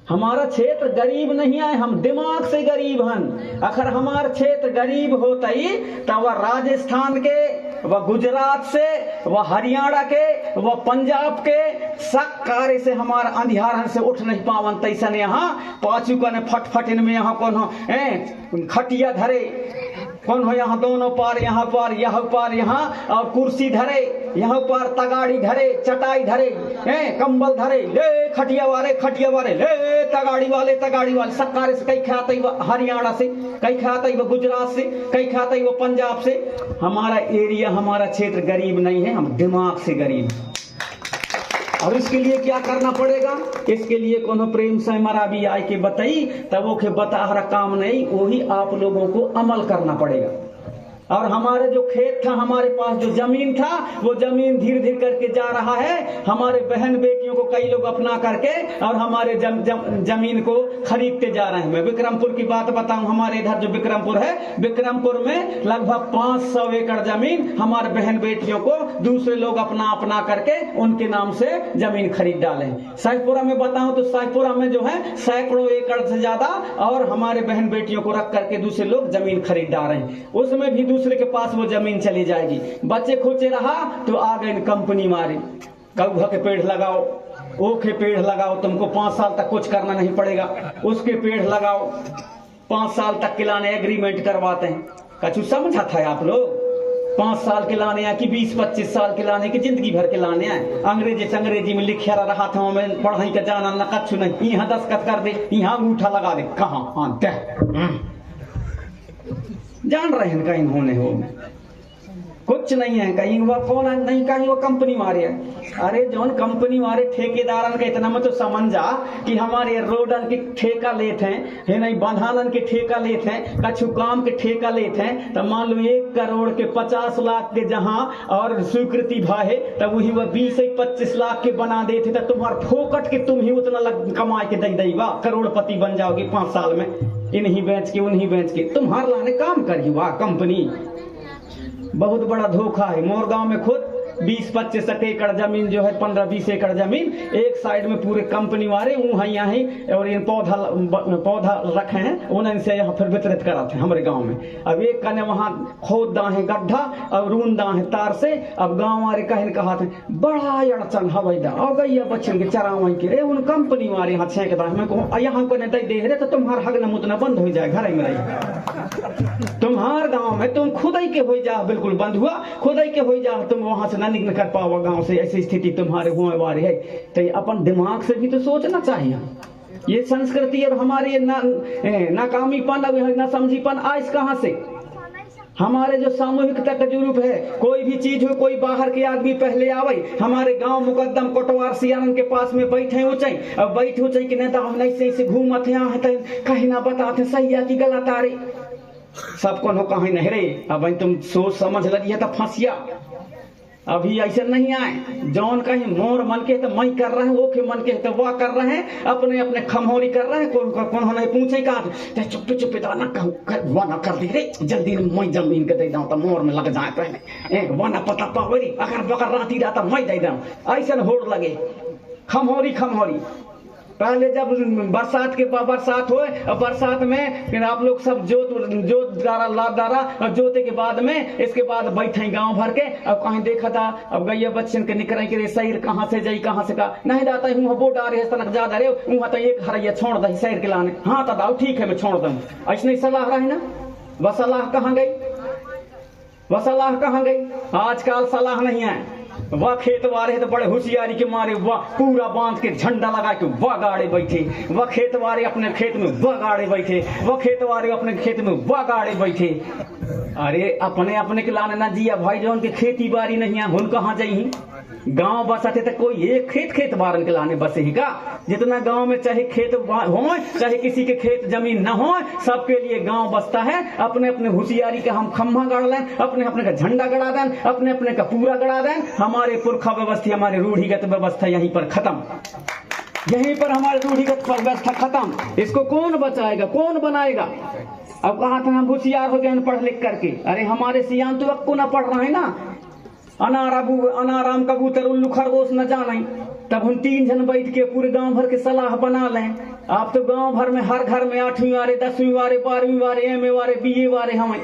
हमारा क्षेत्र गरीब नहीं है, हम दिमाग से गरीब हैं। अगर हमारा क्षेत्र गरीब होता ही तो वह राजस्थान के, वह गुजरात से, वह हरियाणा के, वह पंजाब के सब कार्य से हमारा अंधियार से उठ नहीं पावन। तैसन यहाँ पाचू कने फटफट इनमें यहाँ कौन हो खटिया धरे, कौन हो यहाँ दोनों पार, यहाँ पार, यहाँ पार, यहाँ और कुर्सी धरे, यहाँ पर तगाड़ी धरे, चटाई धरे, कंबल धरे, ले खटिया वाले ले तगाड़ी वाले सब कार्य से। कई खाते वो हरियाणा से, कई खाते वो गुजरात से, कई खाते वो पंजाब से। हमारा एरिया, हमारा क्षेत्र गरीब नहीं है, हम दिमाग से गरीब। और इसके लिए क्या करना पड़ेगा? इसके लिए कोनो प्रेम से हमारा भी आय के बताई तब वो के बता हरा काम नहीं, वही आप लोगों को अमल करना पड़ेगा। और हमारे जो खेत था, हमारे पास जो जमीन था, वो जमीन धीरे धीरे करके जा रहा है। हमारे बहन बेटियों को कई लोग अपना करके और हमारे जमीन को खरीदते जा रहे हैं। मैं विक्रमपुर की बात बताऊं, हमारे इधर जो विक्रमपुर है, विक्रमपुर में लगभग 500 एकड़ जमीन हमारे बहन बेटियों को दूसरे लोग अपना करके उनके नाम से जमीन खरीद डाले। शाहपुरा में बताऊं तो शाहपुरा में जो है सैकड़ों एकड़ से ज्यादा और हमारे बहन बेटियों को रख करके दूसरे लोग जमीन खरीद डाल रहे हैं। उसमें भी दूसरे के पास वो जमीन चली जाएगी। बच्चे खोचे रहा तो आ गए कंपनी मारे, कौवा के पेड़ लगाओ, ओक के पेड़ लगाओ, तुमको 5 साल तक कुछ करना नहीं पड़ेगा। उसके पेड़ लगाओ, 5 साल तक के लाने एग्रीमेंट करवाते हैं। कछु समझा था आप लोग? 5 साल के लाने हैं कि 20-25 साल के लाने की जिंदगी भर के लाने हैं। अंग्रेजी में लिखा रहा था, मैं पढ़ाई का जाना न कछु नहीं। यहाँ दस्तखत कर दे, यहाँ अंगूठा लगा दे, कहाँ जान रहे हैं कहीं होने हो कुछ नहीं है। कहीं वो कौन है नहीं, कहीं वो कंपनी मारे है। अरे जौन कंपनी मारे ठेकेदारन के इतना में तो समझ जा कि हमारे रोडन के ठेका लेते हैं, है नहीं, बंधानन के ठेका लेते हैं, कछु काम के ठेका लेते हैं। तो मान लो 1 करोड़ के 50 लाख के जहां और स्वीकृति भाई तब वही वह 20-25 लाख के बना देते। तो तुम्हारे फोकट के तुम ही उतना कमाए के दई दई वाह करोड़पति बन जाओगे 5 साल में, इन्हीं बेच के उन्हीं बेच के तुम्हारे लाने काम करी वाह कंपनी। बहुत बड़ा धोखा है। मोर गांव में खुद 20-25 एकड़ जमीन जो है, 15-20 एकड़ जमीन एक साइड में पूरे कंपनी वाले यहाँ और इन पौधा रखे हैं, उन्हें से यहाँ फिर वितरित कराते हैं हमारे गांव में। अब एक कने वहाँ खोद दा है गड्ढा और रून दा है तार से। अब गांव वाले कहा थे बड़ा अड़चन हवाई दा और गई बच्चन के चरा वहीं के उन कंपनी वाले यहाँ छेक दा मैं कहूँ यहाँ को नहीं दे रहे तो तुम्हारा हगना मुतना बंद हो जाए, घर में रही। तुम्हार गांव में तुम खुद ही के हो जा, बिल्कुल बंद हुआ, खुद ही के हो जा, तुम वहां से निकल कर पाओ गांव से। ऐसी स्थिति तुम्हारे हुए वाले है। तो अपन दिमाग से भी तो सोचना चाहिए। ये संस्कृति और हमारे नाकामीपन और ना समझीपन आज कहां से? हमारे जो सामूहिकता का जो रूप है, कोई भी चीज हो, कोई बाहर के आदमी पहले आवे। हमारे गांव मुकदम कोटवार सियारन के पास में बैठे ऊंचाई, अब बैठे ऊंचाई कि नहीं हम नहीं से घूमत है, कहीं ना बताते सही है कि गलत आ रही, सबको नो कहीं नहीं रही। अब तुम सोच समझ लगी है तो फंसिया। अभी ऐसे नहीं आए, जौन कहीं मोर मन के तो मैं कर रहे हैं, वो के मन के तो वह कर रहे हैं, अपने अपने खमोरी कर रहे हैं। कौन नहीं पूछे कहा चुप ना कहूँ वह ना कर दी रे, जल्दी मैं जमीन के दे दूँ तो मोर में लग जाए पहले एक वह ना पता पावरी, अगर बकर राती रहता मैं दे दूँ। ऐसा होड़ लगे खमोरी। पहले जब बरसात हो, बरसात में आप लोग सब जोत डारा और जोते के बाद में इसके बाद बैठे गांव भर के। अब कहीं देखा था, अब गैया बच्चन के निकल के शहर कहाँ से जाई, कहाँ से का नहीं जाता हूँ बोट आ रहे तनक ज्यादा रे वहां तो एक हरैया छोड़ दी शहर के लाने। हाँ तो दाऊ ठीक है मैं छोड़ दूँ, ऐसे नहीं सलाह रहे ना। वह सलाह कहाँ गई? आजकल सलाह नहीं है। वह खेत वाले तो बड़े होशियारी के मारे वह पूरा बांध के झंडा लगा के वह गाड़े बैठे, वह खेत वाले अपने खेत में वह गाड़े बैठे, वह खेत वाले अपने खेत में वह गाड़े बैठे। अरे अपने अपने के लाने ना जिया भाई, जो उनके खेती बाड़ी नहीं है उन कहाँ जाई? गांव बसाते तो कोई एक खेत बारन के लाने बसे ही का। जितना गांव में चाहे खेत हो, चाहे किसी के खेत जमीन न हो, सबके लिए गांव बसता है। अपने अपने होशियारी का हम खम्भा गड़ा दें, अपने अपने का झंडा गड़ा दें, अपने अपने का पूरा गड़ा दें। हमारे पुरखा व्यवस्था, हमारे रूढ़िगत व्यवस्था यहीं पर खत्म, यहीं पर हमारे रूढ़िगत व्यवस्था खत्म। इसको कौन बचाएगा, कौन बनाएगा? अब कहा था हम होशियार हो गए पढ़ लिख करके। अरे हमारे सियान तो अब को ना पढ़ रहे हैं ना, अनाराम कबूतर उल्लू खरगोश न जाने, तब हम 3 जन बैठ के पूरे गांव भर के सलाह बना लें। आप तो गांव भर में हर घर में 8वीं वाले 10वीं वाले 12वीं वाले MA वाले BA वाले हमें,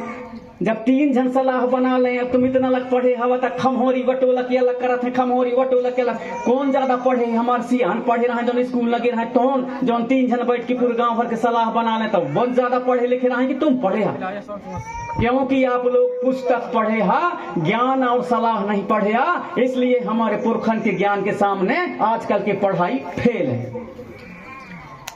जब 3 जन सलाह बना लें, अब तुम इतना लग पढ़े हवा तक खमहोरी वटोला के अलग करत है, खमहोरी वटोला के अलग कौन ज्यादा पढ़े? हमारे सियान पढ़े रहे जो स्कूल लगे रहे तो जो 3 जन बैठ के पूरे गांव भर के सलाह बना लें, तब बहुत ज्यादा पढ़े लिखे रहे कि तुम पढ़े हा, क्योंकि आप लोग पुस्तक पढ़े हा, ज्ञान और सलाह नहीं पढ़े हा, इसलिए हमारे पुरखन के ज्ञान के सामने आजकल की पढ़ाई फेल है।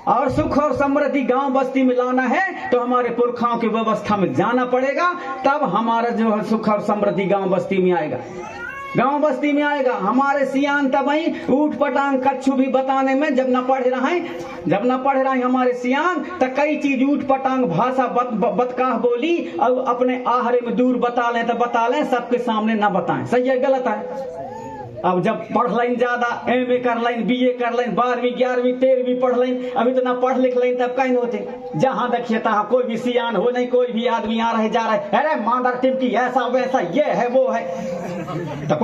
और सुख और समृद्धि गांव बस्ती में लाना है तो हमारे पुरखाओं की व्यवस्था में जाना पड़ेगा, तब हमारा जो है सुख और समृद्धि गांव बस्ती में आएगा, गांव बस्ती में आएगा। हमारे सियान तब ही ऊट पटांग कच्छू भी बताने में जब न पढ़ रहे हैं हमारे सियान, तो कई चीज ऊट पटांग भाषा बतकाह बोली और अपने आहरे में दूर बता लें तो बता लें, सबके सामने न बताएं। सही है गलत है? अब जब पढ़ लें ज्यादा, MA कर लें, BA कर लें, 12वीं 11वीं 13वीं पढ़ लें, अब इतना पढ़ लिख लें, तब कहीं होते जहां देखिए तहां कोई भी सियान हो नहीं, कोई भी आदमी आ रहे जा रहे, अरे मादर टिमकी ऐसा वैसा ये है वो है, तो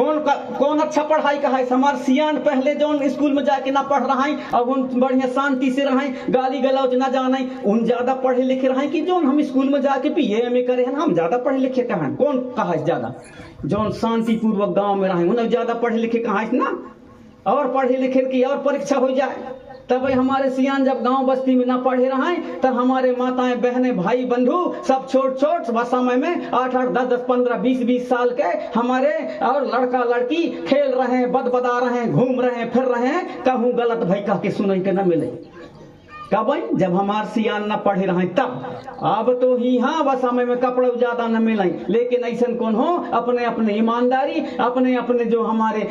कौन अच्छा पढ़ाई का है? हमारे सियान पहले जो स्कूल में जाके ना पढ़ रहा है और उन बढ़िया शांति से रहे, गाली गलौज ना जाने, उन ज्यादा पढ़े लिखे रहे कि जो हम स्कूल में जाके BA MA करे हैं, हम ज्यादा पढ़े लिखे कहा? कौन कहा ज्यादा? जो शांतिपूर्वक गांव में रहे उन्हें ज्यादा पढ़े लिखे कहा है ना? और पढ़े लिखे की और परीक्षा हो जाए, तब हमारे सियान जब गांव बस्ती में ना पढ़े रहे तब हमारे माताएं बहनें भाई बंधु सब छोट समय में 8-8 10-10 15-20 साल के हमारे और लड़का लड़की खेल रहे हैं, बदबदा रहे हैं, घूम रहे हैं, फिर रहे हैं, कहूँ गलत भाई कह के सुन के न मिले। कब? जब हमारे सियान न पढ़े रहे तब। अब तो ही हाँ बस समय में कपड़े ज्यादा न मिले, लेकिन ऐसा कौन हो अपने अपने ईमानदारी, अपने अपने जो हमारे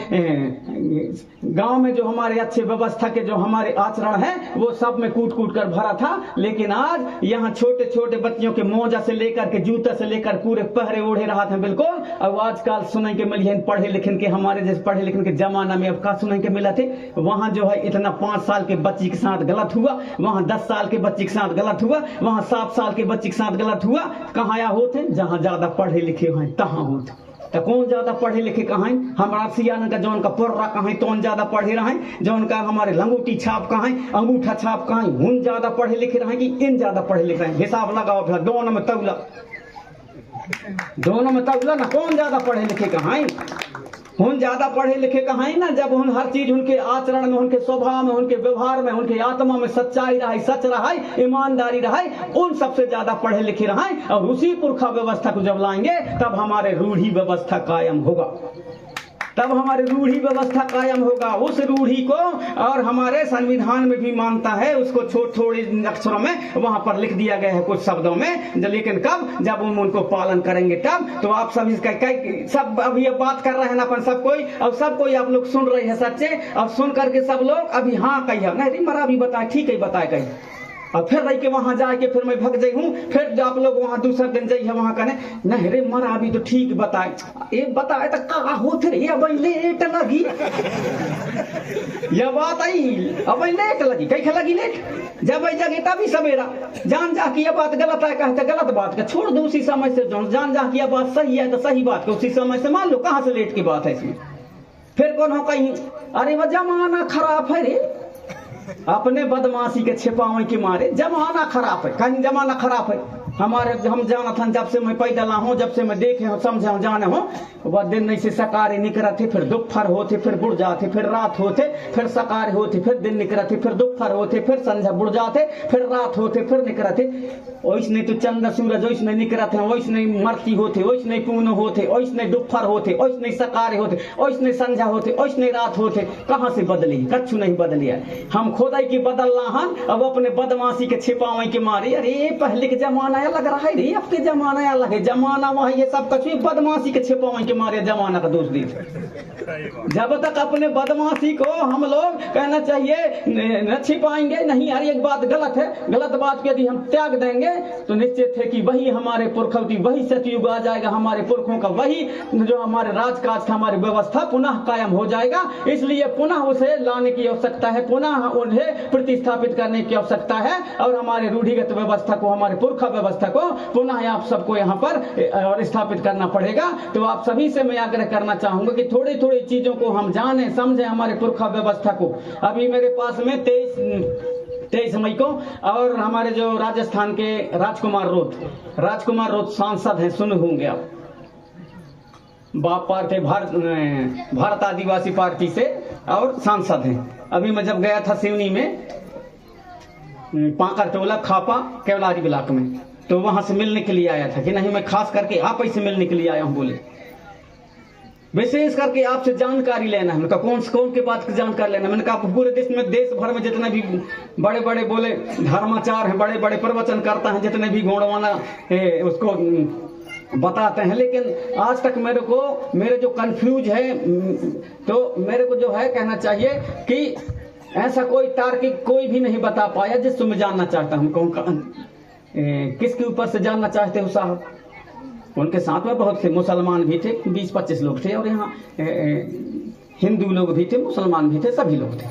गांव में जो हमारे अच्छे व्यवस्था के जो हमारे आचरण है वो सब में कूट कूट कर भरा था। लेकिन आज यहाँ छोटे छोटे बच्चियों के मोजा से लेकर के जूता से लेकर पूरे पहरे ओढ़े रहा था बिल्कुल। अब आजकल सुने के मिली पढ़े लिखे के, हमारे जैसे पढ़े लिखने के जमाना में अब का सुने के मिला थे, वहाँ जो है इतना 5 साल के बच्ची के साथ गलत हुआ, वहाँ 10 साल के बच्चे के साथ गलत हुआ, वहाँ 7 साल के बच्चे के साथ गलत हुआ। कहाँ या होते? जहाँ ज्यादा पढ़े लिखे हैं तहाँ होते। तो कौन ज्यादा पढ़े लिखे कहाँ? हमारा सियान का जौन का पुर्रा कहाँ तो ज्यादा पढ़े रहे, जौन का हमारे लंगूटी छाप कहाँ, अंगूठा छाप कहाँ, उन ज्यादा पढ़े लिखे रहे कि इन ज्यादा पढ़े लिखे रहे? हिसाब लगाओ फिर दोनों में तौला ना, कौन ज्यादा पढ़े लिखे कहाँ? उन ज्यादा पढ़े लिखे कहाँ ना, जब उन हर चीज उनके आचरण में, उनके स्वभाव में, उनके व्यवहार में, उनके आत्मा में सच्चाई रहे, सच रहे, ईमानदारी रहे, उन सबसे ज्यादा पढ़े लिखे रहे। और उसी पुरखा व्यवस्था को जब लाएंगे तब हमारे रूढ़ी व्यवस्था कायम होगा, तब हमारी रूढ़ी व्यवस्था कायम होगा। उस रूढ़ी को और हमारे संविधान में भी मानता है, उसको थोड़े अक्षरों में वहां पर लिख दिया गया है कुछ शब्दों में, लेकिन कब? जब हम उनको पालन करेंगे तब। तो आप सब सब अभी ये बात कर रहे हैं ना अपन सब कोई, और सब कोई आप लोग सुन रहे हैं सच्चे, और सुन करके सब लोग अभी हाँ कही नहीं मरा भी बताए, ठीक है बताए कही, और फिर रह के वहां जाके फिर मैं भग जाई हूँ, फिर आप लोग वहां दूसरा दिन जाइए वहां कहने नहीं रे मरा अभी तो ठीक बताए, एक बताए तो कहा होते रे अब लेट लगी यह बात आई, अब लेट लगी, कहीं लगी लेट, जब जगह तभी सवेरा जान जा की यह बात गलत है कहते गलत बात का छोड़ दो, उसी समय से जान जा की यह बात सही है तो सही बात का उसी समय से मान लो, कहाँ से लेट की बात है इसमें। फिर कौन हो कहीं अरे वह जमाना खराब है रे, अपने बदमाशी के छिपावे के मारे जमाना खराब है, कहीं जमाना खराब है। हमारे हम जाना था जब से मैं पैदल हूँ, जब से मैं देखे हूँ समझा हूँ जाने हूँ, वह दिन नहीं से सकारे निकलते, फिर दोपहर होते, फिर बुढ़ जाते, फिर रात होते, फिर सकारे होते, फिर दिन निकलते, फिर दोपहर होते, फिर संध्या बुढ़ जाते, फिर रात होते, फिर निकलते। वैस नहीं तो चंद्र सूरज वैस नहीं निकलते, वैस नहीं मरती होते, वैस नहीं पून होते, वैस नहीं दोपहर होते, वैस नहीं सकारे होते, वैस नहीं संध्या होते, वैस नहीं रात होते। कहाँ से बदली? कच्छु नहीं बदली है। हम खोदाई की बदलना हन, अब अपने बदमाशी के छिपावे के मारे अरे पहले के जमाना लग रहा है रे, अब के जमाना अलग है, जमाना वहाँ ये सब कछु बदमाशी के छिपावे के मारे जमाना का दोष दी। जब तक अपने बदमाशी को हम लोग कहना चाहिए न छिपाएंगे नहीं, हर एक बात गलत है, गलत बात को यदि हम त्याग देंगे तो निश्चित है कि वही हमारे पुरखों की वही सतयुग आ जाएगा, हमारे पुरखों का वही जो हमारे राजकाज का हमारी व्यवस्था पुनः कायम हो जाएगा। इसलिए पुनः उसे लाने की आवश्यकता है, पुनः उन्हें प्रतिस्थापित करने की आवश्यकता है, और हमारे रूढ़िगत व्यवस्था को, हमारे पुरखा व्यवस्था व्यवस्था को पुनः आप सबको यहाँ पर और स्थापित करना पड़ेगा। तो आप सभी से मैं आग्रह करना चाहूंगा कि थोड़ी थोड़ी चीजों को हम जाने समझे, हमारे पुरखा व्यवस्था को। अभी मेरे पास में 23 मई को और हमारे जो राजस्थान के राजकुमार रोत सांसद हैं, सुने होंगे आप, बाप पार्टी भारत आदिवासी पार्टी से और सांसद हैं। अभी मैं जब गया था सिवनी में, पाकर टोला खापा केवलारी ब्लॉक में, तो वहां से मिलने के लिए आया था कि नहीं मैं खास करके आप ही से मिलने के लिए आया हूं। बोले विशेष करके आपसे जानकारी लेना है। मैंने कहा कौन के बात की जानकारी लेना। मैंने कहा पूरे देश भर में जितने भी बड़े बड़े बोले धर्माचार हैं, बड़े बड़े प्रवचन करता है, जितने भी गोंडवाना उसको बताते हैं, लेकिन आज तक मेरे जो कंफ्यूज है, तो मेरे को जो है कहना चाहिए कि ऐसा कोई तार्किक कोई भी नहीं बता पाया जिससे मैं जानना चाहता हूँ। किसके ऊपर से जानना चाहते हो साहब? उनके साथ में बहुत से मुसलमान भी थे, 20-25 लोग थे, और यहाँ हिंदू लोग भी थे, मुसलमान भी थे, सभी लोग थे।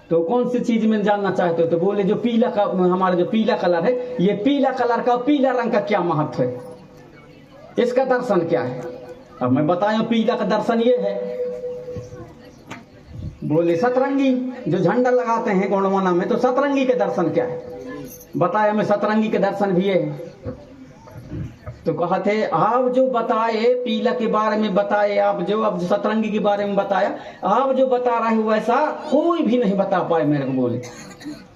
तो कौन सी चीज में जानना चाहते हो? तो बोले जो पीला का, हमारा जो पीला कलर है, ये पीला कलर का, पीला रंग का क्या महत्व है, इसका दर्शन क्या है? अब मैं बताया पीला का दर्शन ये है। बोले सतरंगी जो झंडा लगाते हैं गोंडवाना में, तो सतरंगी के दर्शन क्या है? बताया मैं सतरंगी के दर्शन भी है। तो कहा थे आप जो बताए पीला के बारे में बताए, आप जो अब सतरंगी के बारे में बताया, आप जो बता रहे हो वैसा कोई भी नहीं बता पाए मेरे को। बोले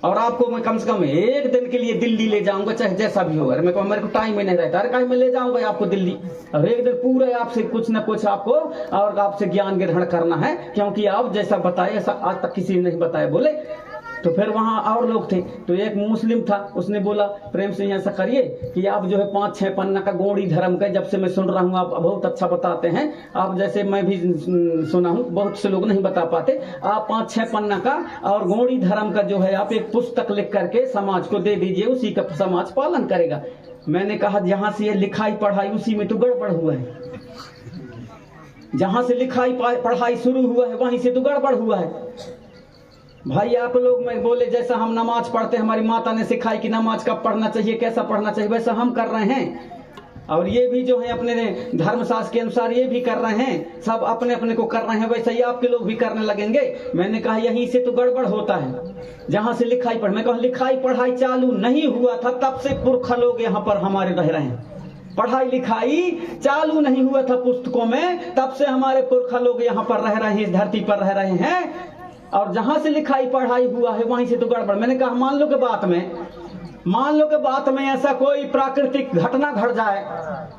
और आपको मैं कम से कम एक दिन के लिए दिल्ली ले जाऊंगा, चाहे जैसा भी होगा। मेरे को टाइम ही नहीं रहता, अरे कहीं मैं ले जाऊंगा आपको दिल्ली, और एक दिन पूरे आपसे कुछ न कुछ आपको और आपसे ज्ञान ग्रहण करना है, क्योंकि आप जैसा बताए ऐसा आज तक किसी ने नहीं बताया। बोले तो फिर वहां और लोग थे, तो एक मुस्लिम था, उसने बोला प्रेम से ऐसा करिए कि आप जो है 5-6 पन्ना का गौड़ी धर्म का, जब से मैं सुन रहा हूँ आप बहुत अच्छा बताते हैं, आप जैसे मैं भी सुना हूँ, बहुत से लोग नहीं बता पाते, आप 5-6 पन्ना का और गौड़ी धर्म का जो है आप एक पुस्तक लिख करके समाज को दे दीजिए, उसी का समाज पालन करेगा। मैंने कहा जहां से ये लिखाई पढ़ाई उसी में तो गड़बड़ हुआ है, जहां से लिखाई पढ़ाई शुरू हुआ है वहीं से तो गड़बड़ हुआ है। भाई आप लोग मैं बोले जैसा हम नमाज पढ़ते हैं, हमारी माता ने सिखाई कि नमाज कब पढ़ना चाहिए, कैसा पढ़ना चाहिए, वैसा हम कर रहे हैं। और ये भी जो है अपने धर्मशास्त्र के अनुसार ये भी कर रहे हैं, सब अपने अपने को कर रहे हैं, वैसा ही आपके लोग भी करने लगेंगे। मैंने कहा यहीं से तो गड़बड़ होता है, जहां से लिखाई पढ़, मैं कहा लिखाई पढ़ाई चालू नहीं हुआ था तब से पुरखा लोग यहाँ पर हमारे रह रहे हैं। पढ़ाई लिखाई चालू नहीं हुआ था पुस्तकों में, तब से हमारे पुरखा लोग यहाँ पर रह रहे हैं, इस धरती पर रह रहे हैं। और जहां से लिखाई पढ़ाई हुआ है वहीं से तो गड़बड़। मैंने कहा मान लो के बात में ऐसा कोई प्राकृतिक घटना घट जाए,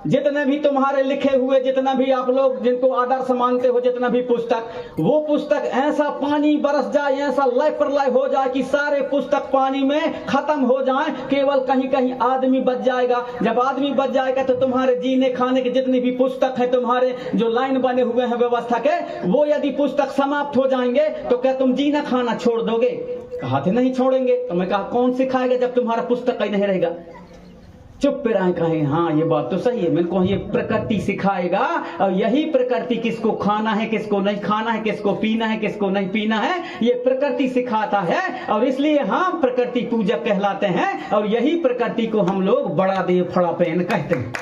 जितने भी तुम्हारे लिखे हुए, जितना भी आप लोग जिनको आदर्श मानते हो, जितना भी पुस्तक, वो पुस्तक ऐसा पानी बरस जाए, ऐसा लय प्रलय हो जाए कि सारे पुस्तक पानी में खत्म हो जाए, केवल कहीं कहीं आदमी बच जाएगा। जब आदमी बच जाएगा तो तुम्हारे जीने खाने के जितने भी पुस्तक है, तुम्हारे जो लाइन बने हुए हैं व्यवस्था के, वो यदि पुस्तक समाप्त हो जाएंगे तो क्या तुम जीना खाना छोड़ दोगे? कहा थे नहीं छोड़ेंगे। तो मैं कहा कौन सिखाएगा जब तुम्हारा पुस्तक ही नहीं रहेगा? चुप पे रहे, कहे हाँ ये बात तो सही है। मैंने कहा ये प्रकृति सिखाएगा, और यही प्रकृति किसको खाना है, किसको नहीं खाना है, किसको पीना है, किसको नहीं पीना है, ये प्रकृति सिखाता है। और इसलिए हम प्रकृति पूजक कहलाते हैं, और यही प्रकृति को हम लोग बड़ा देव फड़ा पेन कहते हैं।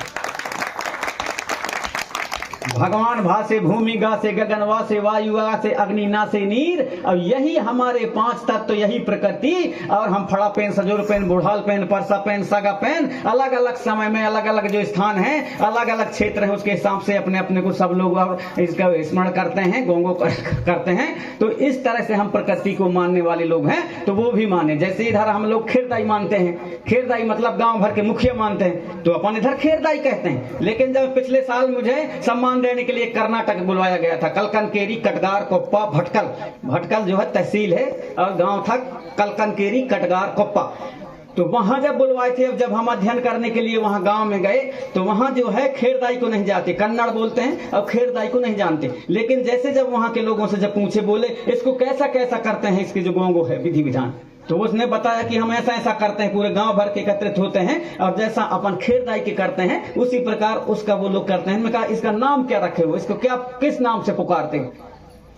भगवान भासे भूमि गा से गगन वा से वायु आ से अग्नि ना से नीर, और यही हमारे 5 तत्व, तो यही प्रकृति। और हम फड़ा पेन, सजोर पेन, बुढ़ाल पेन, परसा पेन, सगा पेन, अलग अलग समय में अलग अलग जो स्थान है, अलग अलग क्षेत्र है, उसके हिसाब से अपने अपने को सब लोग और इसका स्मरण करते हैं, गोंगो करते हैं। तो इस तरह से हम प्रकृति को मानने वाले लोग हैं, तो वो भी माने। जैसे इधर हम लोग खेरदाई मानते हैं, खेरदाई मतलब गाँव भर के मुखिया मानते हैं, तो अपन इधर खेरदाई कहते हैं। लेकिन जब पिछले साल मुझे सम्मान देने के लिए कर्नाटक बुलवाया गया था, कलकनकेरी, कटगार, कोप्पा, भटकल जो है तहसील है, और गांव था कलकनकेरी, कटगार, कोप्पा। तो वहां जब बुलवाए थे, अब जब हम अध्ययन करने के लिए वहां गांव में गए, तो वहां जो है खेरदाई को नहीं जानते, कन्नड़ बोलते हैं और खेरदाई को नहीं जानते। लेकिन जैसे जब वहां के लोगों से जब पूछे, बोले इसको कैसा कैसा करते हैं, इसके जो गोंगो है विधि विधान, तो उसने बताया कि हम ऐसा ऐसा करते हैं, पूरे गांव भर के एकत्रित होते हैं, और जैसा अपन खेरदाई के करते हैं उसी प्रकार उसका वो लोग करते हैं। मैं कहा इसका नाम क्या रखे हो, इसको क्या किस नाम से पुकारते हैं?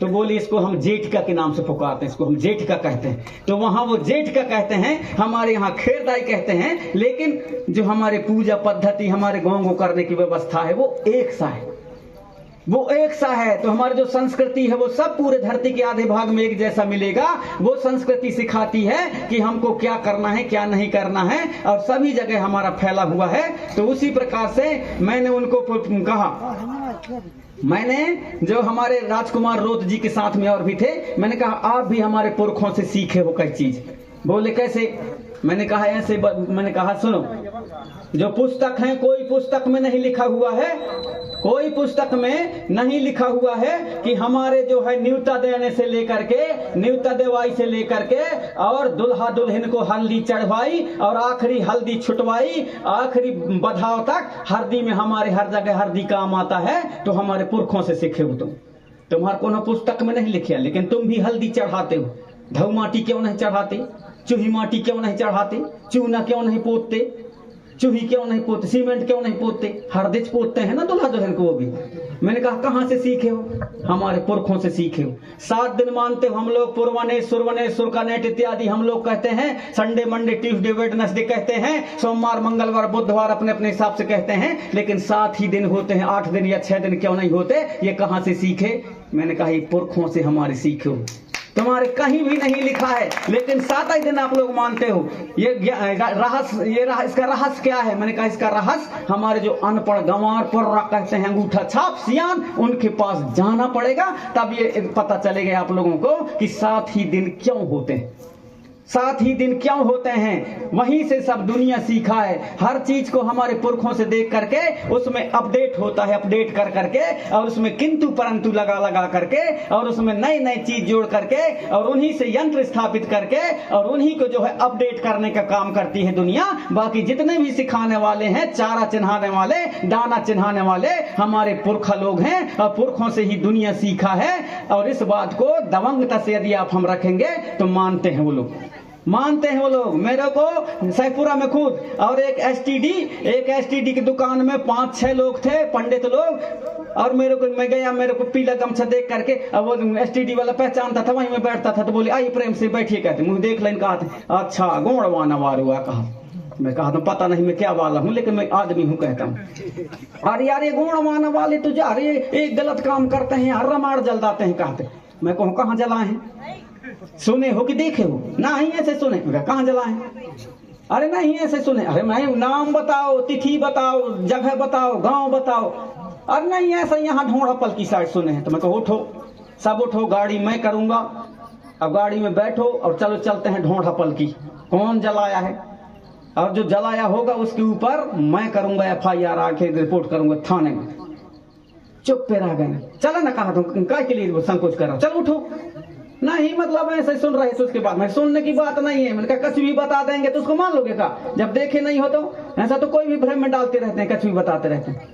तो बोले इसको हम जेठका के नाम से पुकारते हैं, इसको हम जेठका कहते हैं। तो वहां वो जेठका कहते हैं, हमारे यहाँ खेरदाई कहते हैं, लेकिन जो हमारे पूजा पद्धति, हमारे गाँव को करने की व्यवस्था है वो एक सा है, वो एक सा है। तो हमारी जो संस्कृति है वो सब पूरे धरती के आधे भाग में एक जैसा मिलेगा। वो संस्कृति सिखाती है कि हमको क्या करना है क्या नहीं करना है, और सभी जगह हमारा फैला हुआ है। तो उसी प्रकार से मैंने उनको कहा, मैंने जो हमारे राजकुमार रोत जी के साथ में और भी थे, मैंने कहा आप भी हमारे पुरखों से सीखे हो कई चीज। बोले कैसे? मैंने कहा ऐसे, मैंने कहा सुनो, जो पुस्तक है कोई पुस्तक में नहीं लिखा हुआ है, कोई पुस्तक में नहीं लिखा हुआ है कि हमारे जो है न्योता देने से लेकर के, न्योता देवाई से लेकर के, और दुल्हा दुल्हन को हल्दी चढ़वाई और आखिरी हल्दी छुटवाई, आखिरी बधाव तक हल्दी में हमारे हर जगह हल्दी काम आता है। तो हमारे पुरखों से सीखे हो तुम, तुम्हारे कोनो पुस्तक में नहीं लिखा, लेकिन तुम भी हल्दी चढ़ाते हो। धऊ माटी क्यों नहीं चढ़ाते? चूही माटी क्यों नहीं चढ़ाते? चूना क्यों नहीं पोतते? चूही क्यों नहीं पोतते? सीमेंट क्यों नहीं पोतते? हरदिच पोतते हैं ना दुल्हा दुल्हन को वो भी। मैंने कहा कहां से सीखे हो? हमारे पुरखों से सीखे हो। 7 दिन मानते हो हम लोग, पुरवनेश सुरवनेश सुरकानेट इत्यादि हम लोग कहते हैं। संडे मंडे ट्यूसडे वेडनेसडे कहते हैं, सोमवार मंगलवार बुधवार अपने अपने हिसाब से कहते हैं, लेकिन 7 ही दिन होते हैं, 8 दिन या 6 दिन क्यों नहीं होते? ये कहां से सीखे? मैंने कहा ये पुरखों से हमारे सीखे हो, तुम्हारे कहीं भी नहीं लिखा है, लेकिन 7 ही दिन आप लोग मानते हो। ये रहस्य, इसका रहस्य क्या है? मैंने कहा इसका रहस्य हमारे जो अनपढ़ गंवार पर्रा कहते हैं, अंगूठा छाप सियान, उनके पास जाना पड़ेगा, तब ये पता चलेगा आप लोगों को कि 7 ही दिन क्यों होते हैं, 7 ही दिन क्यों होते हैं। वहीं से सब दुनिया सीखा है। हर चीज को हमारे पुरखों से देख करके उसमें अपडेट होता है, अपडेट कर करके, और उसमें किंतु परंतु लगा लगा करके, और उसमें नई नई चीज जोड़ करके, और उन्हीं से यंत्र स्थापित करके, और उन्हीं को जो है अपडेट करने का काम करती है दुनिया। बाकी जितने भी सिखाने वाले हैं, चारा चिन्हाने वाले, दाना चिन्हाने वाले, हमारे पुरखा लोग हैं, और पुरखों से ही दुनिया सीखा है। और इस बात को दबंगता से यदि आप हम रखेंगे तो मानते हैं वो लोग, मानते हैं वो लोग। मेरे को सैफपुरा में खुद और एक एसटीडी की दुकान में 5-6 लोग थे, पंडित लोग, और मेरे को, मैं गया, मेरे को पीला गमछा देख करके, अब वो एसटीडी वाला पहचानता था, वहीं में बैठता था, तो बोले आई प्रेम से बैठिए, कहते मुझे देख लेन, कहा था अच्छा गोड़ वाना वार हुआ। कहा मैं कहा तो पता नहीं मैं क्या वाला हूँ, लेकिन मैं आदमी हूँ, कहता हूँ अरे यार ये गोड़ वाना वाले तो जा रहे एक गलत काम करते हैं, हर रमाड़ जलदाते हैं। कहते मैं कहूँ कहाँ जलाए हैं? सुने हो कि देखे हो? ना ही ऐसे सुने। कहाँ जलाए? अरे नहीं ऐसे सुने। अरे मैं नाम बताओ, तिथि बताओ, जगह बताओ, गांव बताओ। अरे नहीं ऐसा यहाँ ढोड़ापल की साइड सुने हैं। तो मैं कहूँ उठो, सब उठो, गाड़ी मैं करूंगा, अब गाड़ी में बैठो और चलो चलते हैं ढोड़ापल की। कौन जलाया है और जो जलाया होगा उसके ऊपर मैं करूंगा FIR, आके रिपोर्ट करूंगा थाने में। चुप पे रह गए। चलो ना, कहा तुम काय के लिए संकोच कर रहा हो, चलो उठो। नहीं मतलब ऐसे सुन रहे थे, उसके बाद मैं सुनने की बात नहीं है। मैंने कहा कुछ भी बता देंगे तो उसको मान लोगे का? जब देखे नहीं हो तो ऐसा तो कोई भी भ्रम में डालते रहते हैं, कुछ भी बताते रहते हैं।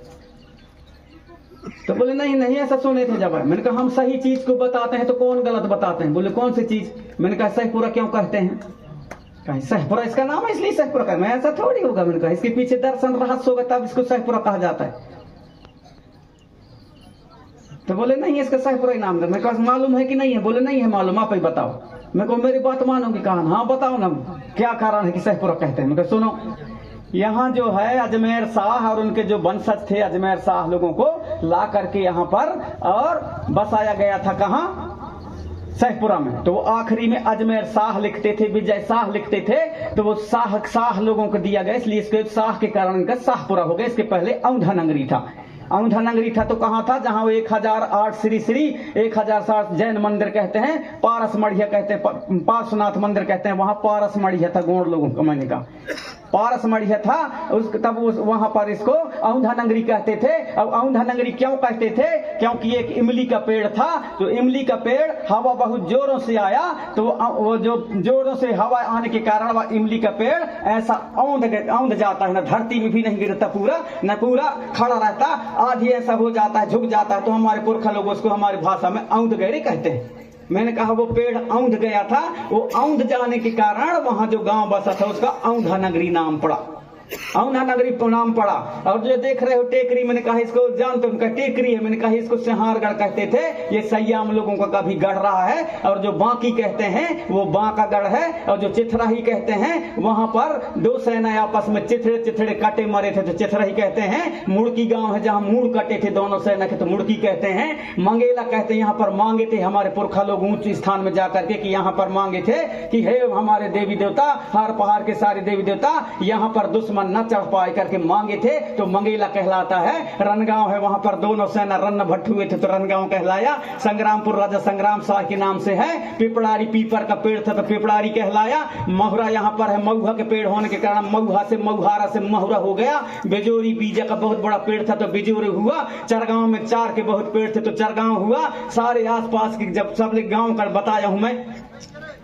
तो बोले नहीं नहीं ऐसा सुने थे जब। मैंने कहा हम सही चीज को बताते हैं तो कौन गलत बताते हैं? बोले कौन सी चीज? मैंने कहा सहीपुरा क्यों कहते हैं? कहा सहीपुरा इसका नाम है इसलिए सहीपुरा कहते हैं। ऐसा थोड़ी होगा। मैंने कहा इसके पीछे दर्शन रहस्य होगा तब इसको सहीपुरा कहा जाता है। तो बोले नहीं इसका सहीपुरा ही नाम है। मैं कहा मालूम है कि नहीं है? बोले नहीं है मालूम, आप ही बताओ। मैं कहूँ मेरी बात मानोगी? कहा हाँ बताओ ना, क्या कारण है कि सहीपुरा कहते हैं? मैं कहा सुनो, यहाँ जो है अजमेर शाह और उनके जो वंशज थे अजमेर शाह लोगों को ला करके यहाँ पर और बसाया गया था। कहाँ? सहीपुरा में। तो वो आखिरी में अजमेर शाह लिखते थे, विजय शाह लिखते थे, तो वो शाह लोगों को दिया गया, इसलिए इसके शाह के कारण इनका शाहपुरा हो गया। इसके पहले औंधा नगरी था। औंधा नगरी था तो कहाँ था? जहाँ वो 1008 श्री 1007 जैन मंदिर कहते हैं, पारस मढ़िया कहते हैं, पार्श्वनाथ मंदिर कहते हैं, वहां पारस मढ़िया था गोंड लोगों को। मैंने कहा पारस मढ़िया था तब वहां पर इसको औंधा नगरी कहते थे। अब औंधा नगरी क्यों कहते थे? क्योंकि एक इमली का पेड़ था, तो इमली का पेड़ हवा बहुत जोरों से आया, तो वो जो जोरों से हवा आने के कारण वह इमली का पेड़ ऐसा औंध जाता है, ना धरती में भी नहीं गिरता पूरा, न पूरा खड़ा रहता, आधी ऐसा हो जाता है, झुक जाता है। तो हमारे पुरखा लोग उसको हमारी भाषा में औंध गहरे कहते हैं। मैंने कहा वो पेड़ औंध गया था, वो औंध जाने के कारण वहां जो गांव बसा था उसका औंधा नगरी नाम पड़ा। औना नगरी नाम पड़ा। और जो देख रहे हो टेकरी, मैंने कहा इसको जानते हो, उनका टेकरी है, मैंने कहा इसको सिंहारगढ़ कहते थे, ये सयाम लोगों का कभी गढ़ रहा है। और जो बांकी कहते हैं वो बांका गढ़ है। और जो चिथराही कहते हैं वहां पर दो सेना आपस में चिथड़े चिथड़े काटे मारे थे तो चिथराही कहते हैं। मुड़की गांव है जहां मूड़ कटे थे दोनों सेना के तो मुड़की कहते हैं। मंगेला कहते हैं यहाँ पर मांगे थे हमारे पुरखा लोग ऊंच स्थान में जाकर के कि यहाँ पर मांगे थे कि हे हमारे देवी देवता, हर पहाड़ के सारे देवी देवता यहाँ पर दुश्मन न चढ़ पाए करके मांगे थे तो मंगेला कहलाता है। रनगांव है वहां पर दोनों सेना रन भट्ट हुए थे तो रनगांव कहलाया। संग्रामपुर राजा संग्राम शाह के नाम से है। पिपड़ारी पीपर का पेड़ था तो पिपड़ारी कहलाया। महुरा यहाँ पर है, महुआ के पेड़ होने के कारण महुआ से महुहारा से महुरा हो गया। बिजोरी बीजा का बहुत बड़ा पेड़ था तो बिजोरी हुआ। चरगांव में चार के बहुत पेड़ थे तो चरगांव हुआ। सारे आसपास की जब सब गांव का बताया हूं मैं।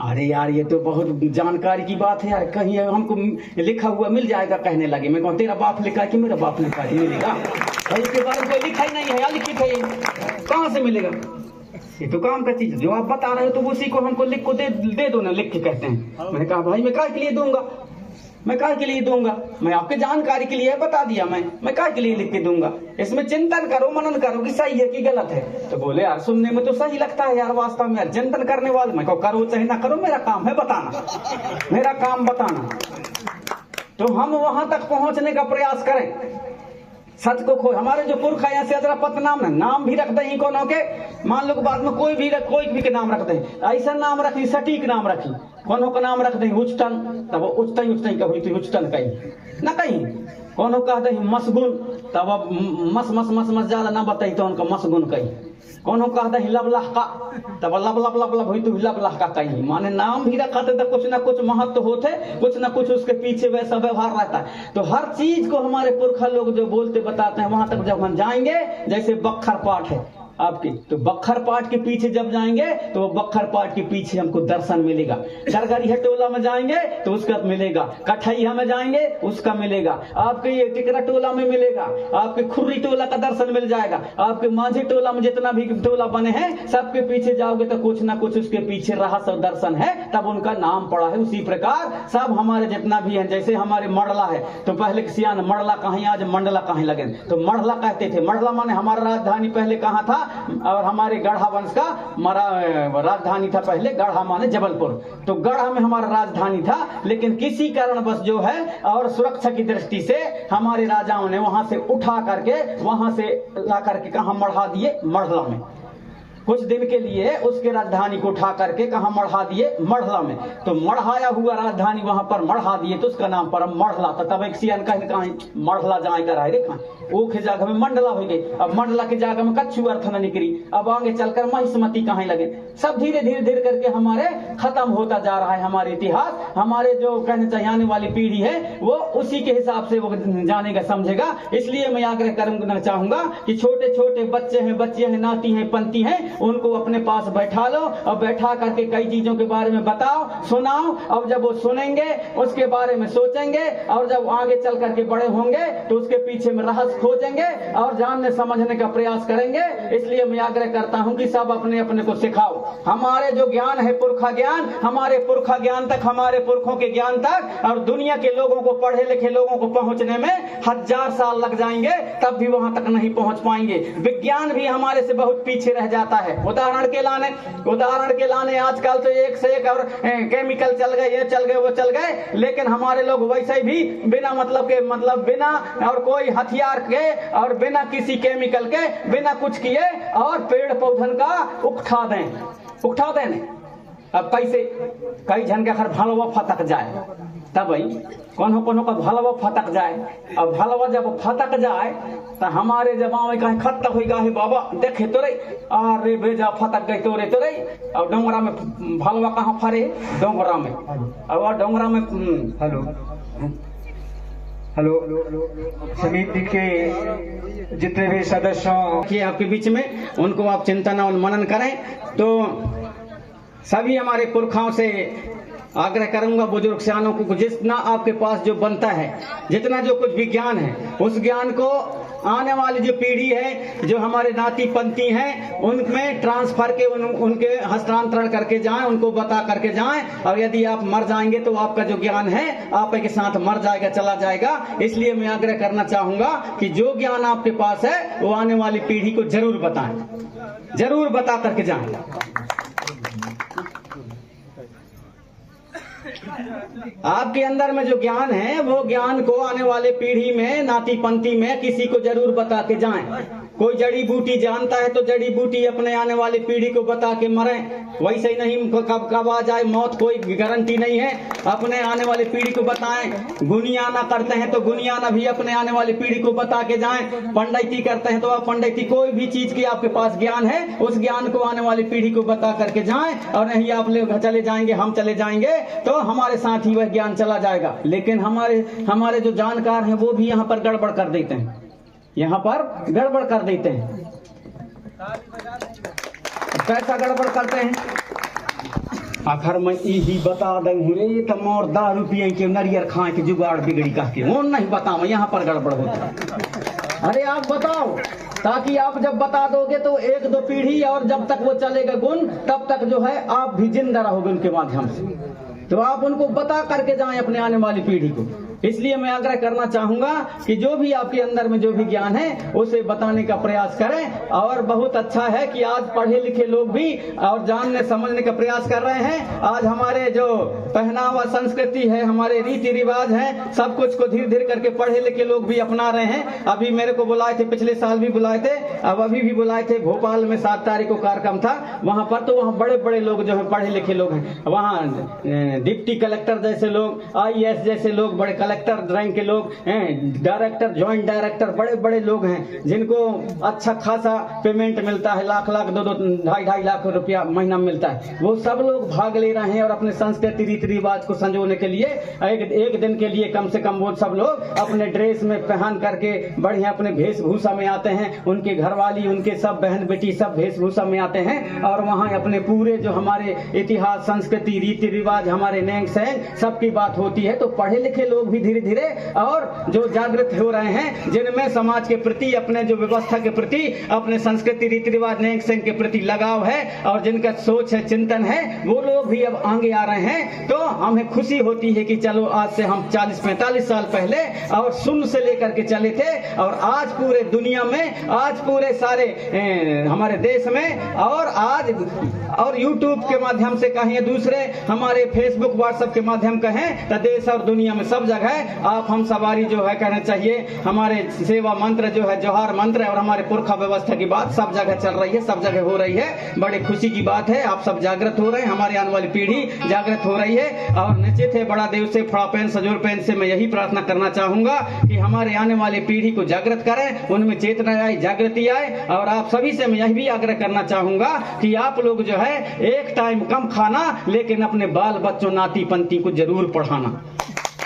अरे यार ये तो बहुत जानकारी की बात है यार, कहीं हमको लिखा हुआ मिल जाएगा कहने लगे। मैं कहूँ तेरा बाप लिखा है कि मेरा बाप लिखा है, मिलेगा भाई, इसके बारे में कोई लिखा ही नहीं है यार, लिखित है कहाँ से मिलेगा? ये तो काम का चीज जो आप बता रहे हो तो उसी को हमको लिख को दे दो ना, लिख के कहते हैं। मैंने कहा भाई मैं काहे के लिए दूंगा, मैं काहे के लिए दूंगा, मैं आपके जानकारी के लिए बता दिया, मैं काहे के लिए लिख के दूंगा। इसमें चिंतन करो, मनन करो कि सही है कि गलत है। तो बोले यार सुनने में तो सही लगता है यार, वास्तव में यार चिंतन करने वाले। मैं कहो करो चाहे ना करो, मेरा काम है बताना, मेरा काम बताना। तो हम वहां तक पहुंचने का प्रयास करें, सच को खो। हमारे जो पुरखा यहाँ से अजरापत नाम भी रख दे कोनो के, मान लो बाद में कोई भी के नाम रख दे, ऐसा नाम रखी सटीक नाम रखी, कोनो का नाम रख दे उच्चतन, तब वो उच्चतन कही तो उच्चतन कही ना, कहीं कोनो कह दे मसगुन, तब अब मस ज्यादा ना बताई तो उनका मसगुन कही। कोनो कह दे लबलह का, तब लब हुई तो लबलह का कही। माने नाम भी रखा तो कुछ ना कुछ महत्व होते, कुछ ना कुछ उसके पीछे वैसा व्यवहार रहता है। तो हर चीज को हमारे पुरखा लोग जो बोलते बताते हैं, वहां तक जब हम जाएंगे, जैसे बख्खर पाठ है आपकी, तो बख्खर पाठ के पीछे जब जाएंगे तो वो बख्खर पाठ के पीछे हमको दर्शन मिलेगा। सरगरिया टोला में जाएंगे तो उसका मिलेगा, कठैया में जाएंगे उसका मिलेगा, आपके ये टिकरा टोला में मिलेगा, आपके खुर्री टोला का दर्शन मिल जाएगा, आपके माझी टोला में जितना भी टोला बने हैं सबके पीछे जाओगे तो कुछ ना कुछ उसके पीछे रहस्य दर्शन है, तब उनका नाम पड़ा है। उसी प्रकार सब हमारे जितना भी है, जैसे हमारे मड़ला है तो पहले सियान मड़ला कहीं, आज मंडला कहीं लगे तो मड़ला कहते थे। मड़ला माने हमारा राजधानी पहले कहाँ था, और हमारे गढ़ा वंश का राजधानी था पहले, गढ़ा माने जबलपुर, तो गढ़ा में हमारा राजधानी था। लेकिन किसी कारण बस जो है और सुरक्षा की दृष्टि से हमारे राजाओं ने वहां से उठा करके वहां से ला करके कहा मढ़ा दिए मढ़ला में। कुछ दिन के लिए उसके राजधानी को उठा करके कहा मढ़ा दिए मढ़ला में, तो मढ़ाया हुआ राजधानी वहां पर मढ़ा दिए तो उसका नाम पर मढ़ला था। तब एक सियान कहीं मढ़ला जाए कर आए रे कहा वो के जगह में मंडला हो गई। अब मंडला के जगह में कच्छू अर्थ न निकली, अब आगे चलकर महिष्मती कहाँ लगे। सब धीरे धीरे करके हमारे खत्म होता जा रहा है हमारे इतिहास। हमारे जो कहने चाहिए आने वाली पीढ़ी है वो उसी के हिसाब से वो जानेगा समझेगा। इसलिए मैं आग्रह करना चाहूंगा कि छोटे छोटे बच्चे हैं, बच्चियां हैं, नाती हैं, पंती हैं, उनको अपने पास बैठा लो और बैठा करके कई चीजों के बारे में बताओ, सुनाओ। और जब वो सुनेंगे उसके बारे में सोचेंगे, और जब आगे चल करके बड़े होंगे तो उसके पीछे में रहस्य खोजेंगे और जानने समझने का प्रयास करेंगे। इसलिए मैं आग्रह करता हूं कि सब अपने अपने को सिखाओ। हमारे जो ज्ञान है पुरखा ज्ञान, हमारे पुरखा ज्ञान तक, हमारे पुरखों के ज्ञान तक और दुनिया के लोगों को, पढ़े लिखे लोगों को पहुंचने में 1000 साल लग जाएंगे, तब भी वहां तक नहीं पहुंच पाएंगे। विज्ञान भी हमारे से बहुत पीछे रह जाता है। उदाहरण के लाने आजकल तो एक से एक और केमिकल चल गए, ये चल गए, वो चल गए, लेकिन हमारे लोग वैसे भी बिना मतलब के, मतलब बिना और कोई हथियार के और बिना किसी केमिकल के, बिना कुछ किए और पेड़ पौधन का उठा दें। अब कैसे कई जन के अगर भलवा फटक जाए, तब भाई कोनो का भलवा फटक जाए। अब भलवा जब फटक जाए तो हमारे जबाव में कहीं खत्म हो गया है, बाबा देखे तो रे, अरे बेजा फटक गई तो रे। अब डोंगरा में भलवा कहाँ फरे, डोंगरा में। अब डोंगरा में हेलो समिति के जितने भी सदस्यों के आपके बीच में, उनको आप चिंतन और मनन करें। तो सभी हमारे पुरखाओं से आग्रह करूंगा, बुजुर्ग सियानों को, जितना आपके पास जो बनता है, जितना जो कुछ विज्ञान है, उस ज्ञान को आने वाली जो पीढ़ी है, जो हमारे नाती पंथी हैं, उनमें ट्रांसफर के उनके हस्तांतरण करके जाएं, उनको बता करके जाएं। और यदि आप मर जाएंगे तो आपका जो ज्ञान है आपके साथ मर जाएगा, चला जाएगा। इसलिए मैं आग्रह करना चाहूंगा कि जो ज्ञान आपके पास है वो आने वाली पीढ़ी को जरूर बताएं, जरूर बता करके जाएं। आपके अंदर में जो ज्ञान है वो ज्ञान को आने वाले पीढ़ी में, नाती पंथी में किसी को जरूर बता के जाएं। कोई जड़ी बूटी जानता है तो जड़ी बूटी अपने आने वाली पीढ़ी को बता के मरे। वैसे ही नहीं, कब कब आ जाए मौत कोई गारंटी नहीं है। अपने आने वाली पीढ़ी को बताएं। गुनियाना करते हैं तो गुनियाना भी अपने आने वाली पीढ़ी को बता के जाएं। पंडिती करते हैं तो आप पंडिती, कोई भी चीज की आपके पास ज्ञान है उस ज्ञान को आने वाली पीढ़ी को बता करके जाएं। और नहीं आप लोग चले जाएंगे, हम चले जाएंगे तो हमारे साथ ही वह ज्ञान चला जाएगा। लेकिन हमारे जो जानकार हैं वो भी यहाँ पर गड़बड़ कर देते हैं, यहाँ पर गड़बड़ कर देते हैं। कैसा गड़बड़ करते हैं? आखिर मैं यही बता दूं रे, ये तो मोर दारू पिए के नरियर खाए के जुगाड़ बिगड़ी कह के वो नहीं बताओ, यहाँ पर गड़बड़ होता है। अरे आप बताओ, ताकि आप जब बता दोगे तो एक दो पीढ़ी और जब तक वो चलेगा गुण, तब तक जो है आप भी जिंदा रहोगे उनके माध्यम से। तो आप उनको बता करके जाएं अपने आने वाली पीढ़ी को। इसलिए मैं आग्रह करना चाहूंगा कि जो भी आपके अंदर में जो भी ज्ञान है उसे बताने का प्रयास करें। और बहुत अच्छा है कि आज पढ़े लिखे लोग भी और जानने समझने का प्रयास कर रहे हैं। आज हमारे जो पहनावा संस्कृति है, हमारे रीति रिवाज है, सब कुछ को धीरे धीरे करके पढ़े लिखे लोग भी अपना रहे हैं। अभी मेरे को बुलाए थे, पिछले साल भी बुलाए थे, अब अभी भी बुलाए थे। भोपाल में 7 तारीख को कार्यक्रम था वहां पर, तो वहाँ बड़े बड़े लोग जो है पढ़े लिखे लोग हैं। वहाँ डिप्टी कलेक्टर जैसे लोग, IAS जैसे लोग, बड़े कलेक्टर रैंक के लोग हैं, डायरेक्टर, ज्वाइंट डायरेक्टर, बड़े बड़े लोग हैं जिनको अच्छा खासा पेमेंट मिलता है, लाख लाख 2-2, 2.5 लाख रुपया महीना मिलता है। वो सब लोग भाग ले रहे हैं और अपने संस्कृति रीति रिवाज को संजोने के लिए एक दिन के लिए कम से कम वो सब लोग अपने ड्रेस में पहन करके बढ़िया अपने वेशभूषा में आते हैं। उनके घरवाली, उनके सब बहन बेटी सब वेशभूषा में आते हैं और वहाँ अपने पूरे जो हमारे इतिहास, संस्कृति, रीति रिवाज, हमारे नेंग सहन सबकी बात होती है। तो पढ़े लिखे लोग भी धीरे धीरे और जो जागृत हो रहे हैं, जिनमें समाज के प्रति, अपने जो व्यवस्था के प्रति, अपने संस्कृति रीति रिवाज नेंग सहन के प्रति लगाव है और जिनका सोच है, चिंतन है, वो लोग भी अब आगे आ रहे हैं। तो हमें खुशी होती है कि चलो आज से हम 40-45 साल पहले और शून्य से लेकर के चले थे और आज पूरे दुनिया में, आज पूरे सारे हमारे देश में और यूट्यूब के माध्यम से कहें, दूसरे हमारे फेसबुक व्हाट्सएप के माध्यम कहें, तो देश और दुनिया में सब जगह आप हम सवारी जो है कहना चाहिए, हमारे सेवा मंत्र जो है, जोहार मंत्र और हमारे पुरखा व्यवस्था की बात सब जगह चल रही है, सब जगह हो रही है। बड़े खुशी की बात है, आप सब जागृत हो रहे हैं, हमारी आने वाली पीढ़ी जागृत हो रही है। और निश्चित है बड़ा देव से, फड़ा पेन, सजोर पेन से मैं यही प्रार्थना करना चाहूंगा कि हमारे आने वाली पीढ़ी को जागृत करें, उनमें चेतना आए, जागृति आए। और आप सभी से मैं यही भी आग्रह करना चाहूंगा कि आप लोग जो है एक टाइम कम खाना, लेकिन अपने बाल बच्चों, नाती पंथी को जरूर पढ़ाना,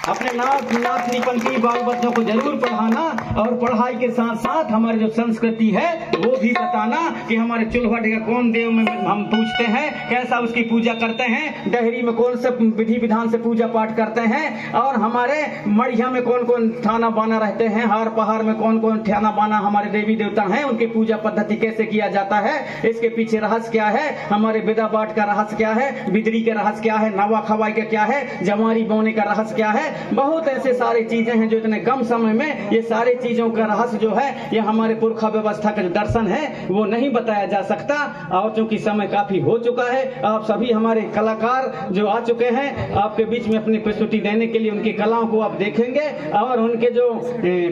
अपने नाती पंथी बाल बच्चों को जरूर पढ़ाना। और पढ़ाई के साथ साथ हमारी जो संस्कृति है वो भी बताना कि हमारे चूल्हा ढेगा कौन देव में हम पूजते हैं, कैसा उसकी पूजा करते हैं, डहरी में कौन से विधि विधान से पूजा पाठ करते हैं, और हमारे मढ़िया में कौन कौन थाना बाना रहते हैं, हार पहाड़ में कौन कौन थाना बाना हमारे देवी देवता हैं, उनकी पूजा पद्धति कैसे किया जाता है, इसके पीछे रहस्य क्या है, हमारे विदा बाट का रहस्य क्या है, बिदरी के रहस्य क्या है, नवा खवाई का क्या है, जमारी बोने का रहस्य क्या है। बहुत ऐसे सारी चीजें हैं जो इतने कम समय में ये सारी चीजों का रहस्य जो है, ये हमारे पुरखा व्यवस्था का जो दर्शन है वो नहीं बताया जा सकता। और चूंकि समय काफी हो चुका है, आप सभी हमारे कलाकार जो आ चुके हैं आपके बीच में अपनी प्रस्तुति देने के लिए, उनकी कलाओं को आप देखेंगे और उनके जो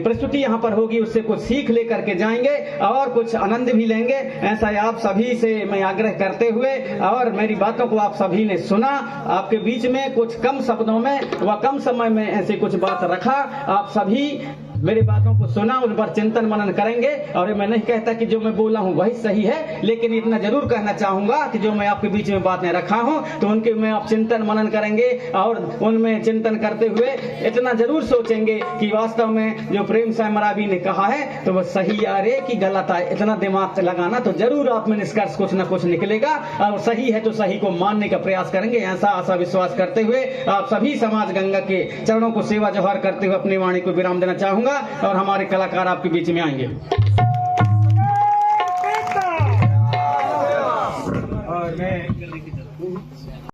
प्रस्तुति यहाँ पर होगी उससे कुछ सीख लेकर के जाएंगे और कुछ आनंद भी लेंगे। ऐसा आप सभी से मैं आग्रह करते हुए, और मेरी बातों को आप सभी ने सुना, आपके बीच में कुछ कम शब्दों में व कम समय में ऐसी कुछ बात रखा, आप सभी मेरी बातों को सुना, उन पर चिंतन मनन करेंगे। और मैं नहीं कहता कि जो मैं बोला हूँ वही सही है, लेकिन इतना जरूर कहना चाहूंगा कि जो मैं आपके बीच में बातें रखा हूँ तो उनके में आप चिंतन मनन करेंगे और उनमें चिंतन करते हुए इतना जरूर सोचेंगे कि वास्तव में जो प्रेम साय मरावी ने कहा है तो वो सही आ रे कि गलत आए, इतना दिमाग लगाना तो जरूर आप में निष्कर्ष कुछ न कुछ निकलेगा और सही है तो सही को मानने का प्रयास करेंगे। ऐसा आशा विश्वास करते हुए आप सभी समाज गंगा के चरणों को सेवा जोहार करते हुए अपनी वाणी को विराम देना चाहूंगा। होगा और हमारे कलाकार आपके बीच में आएंगे।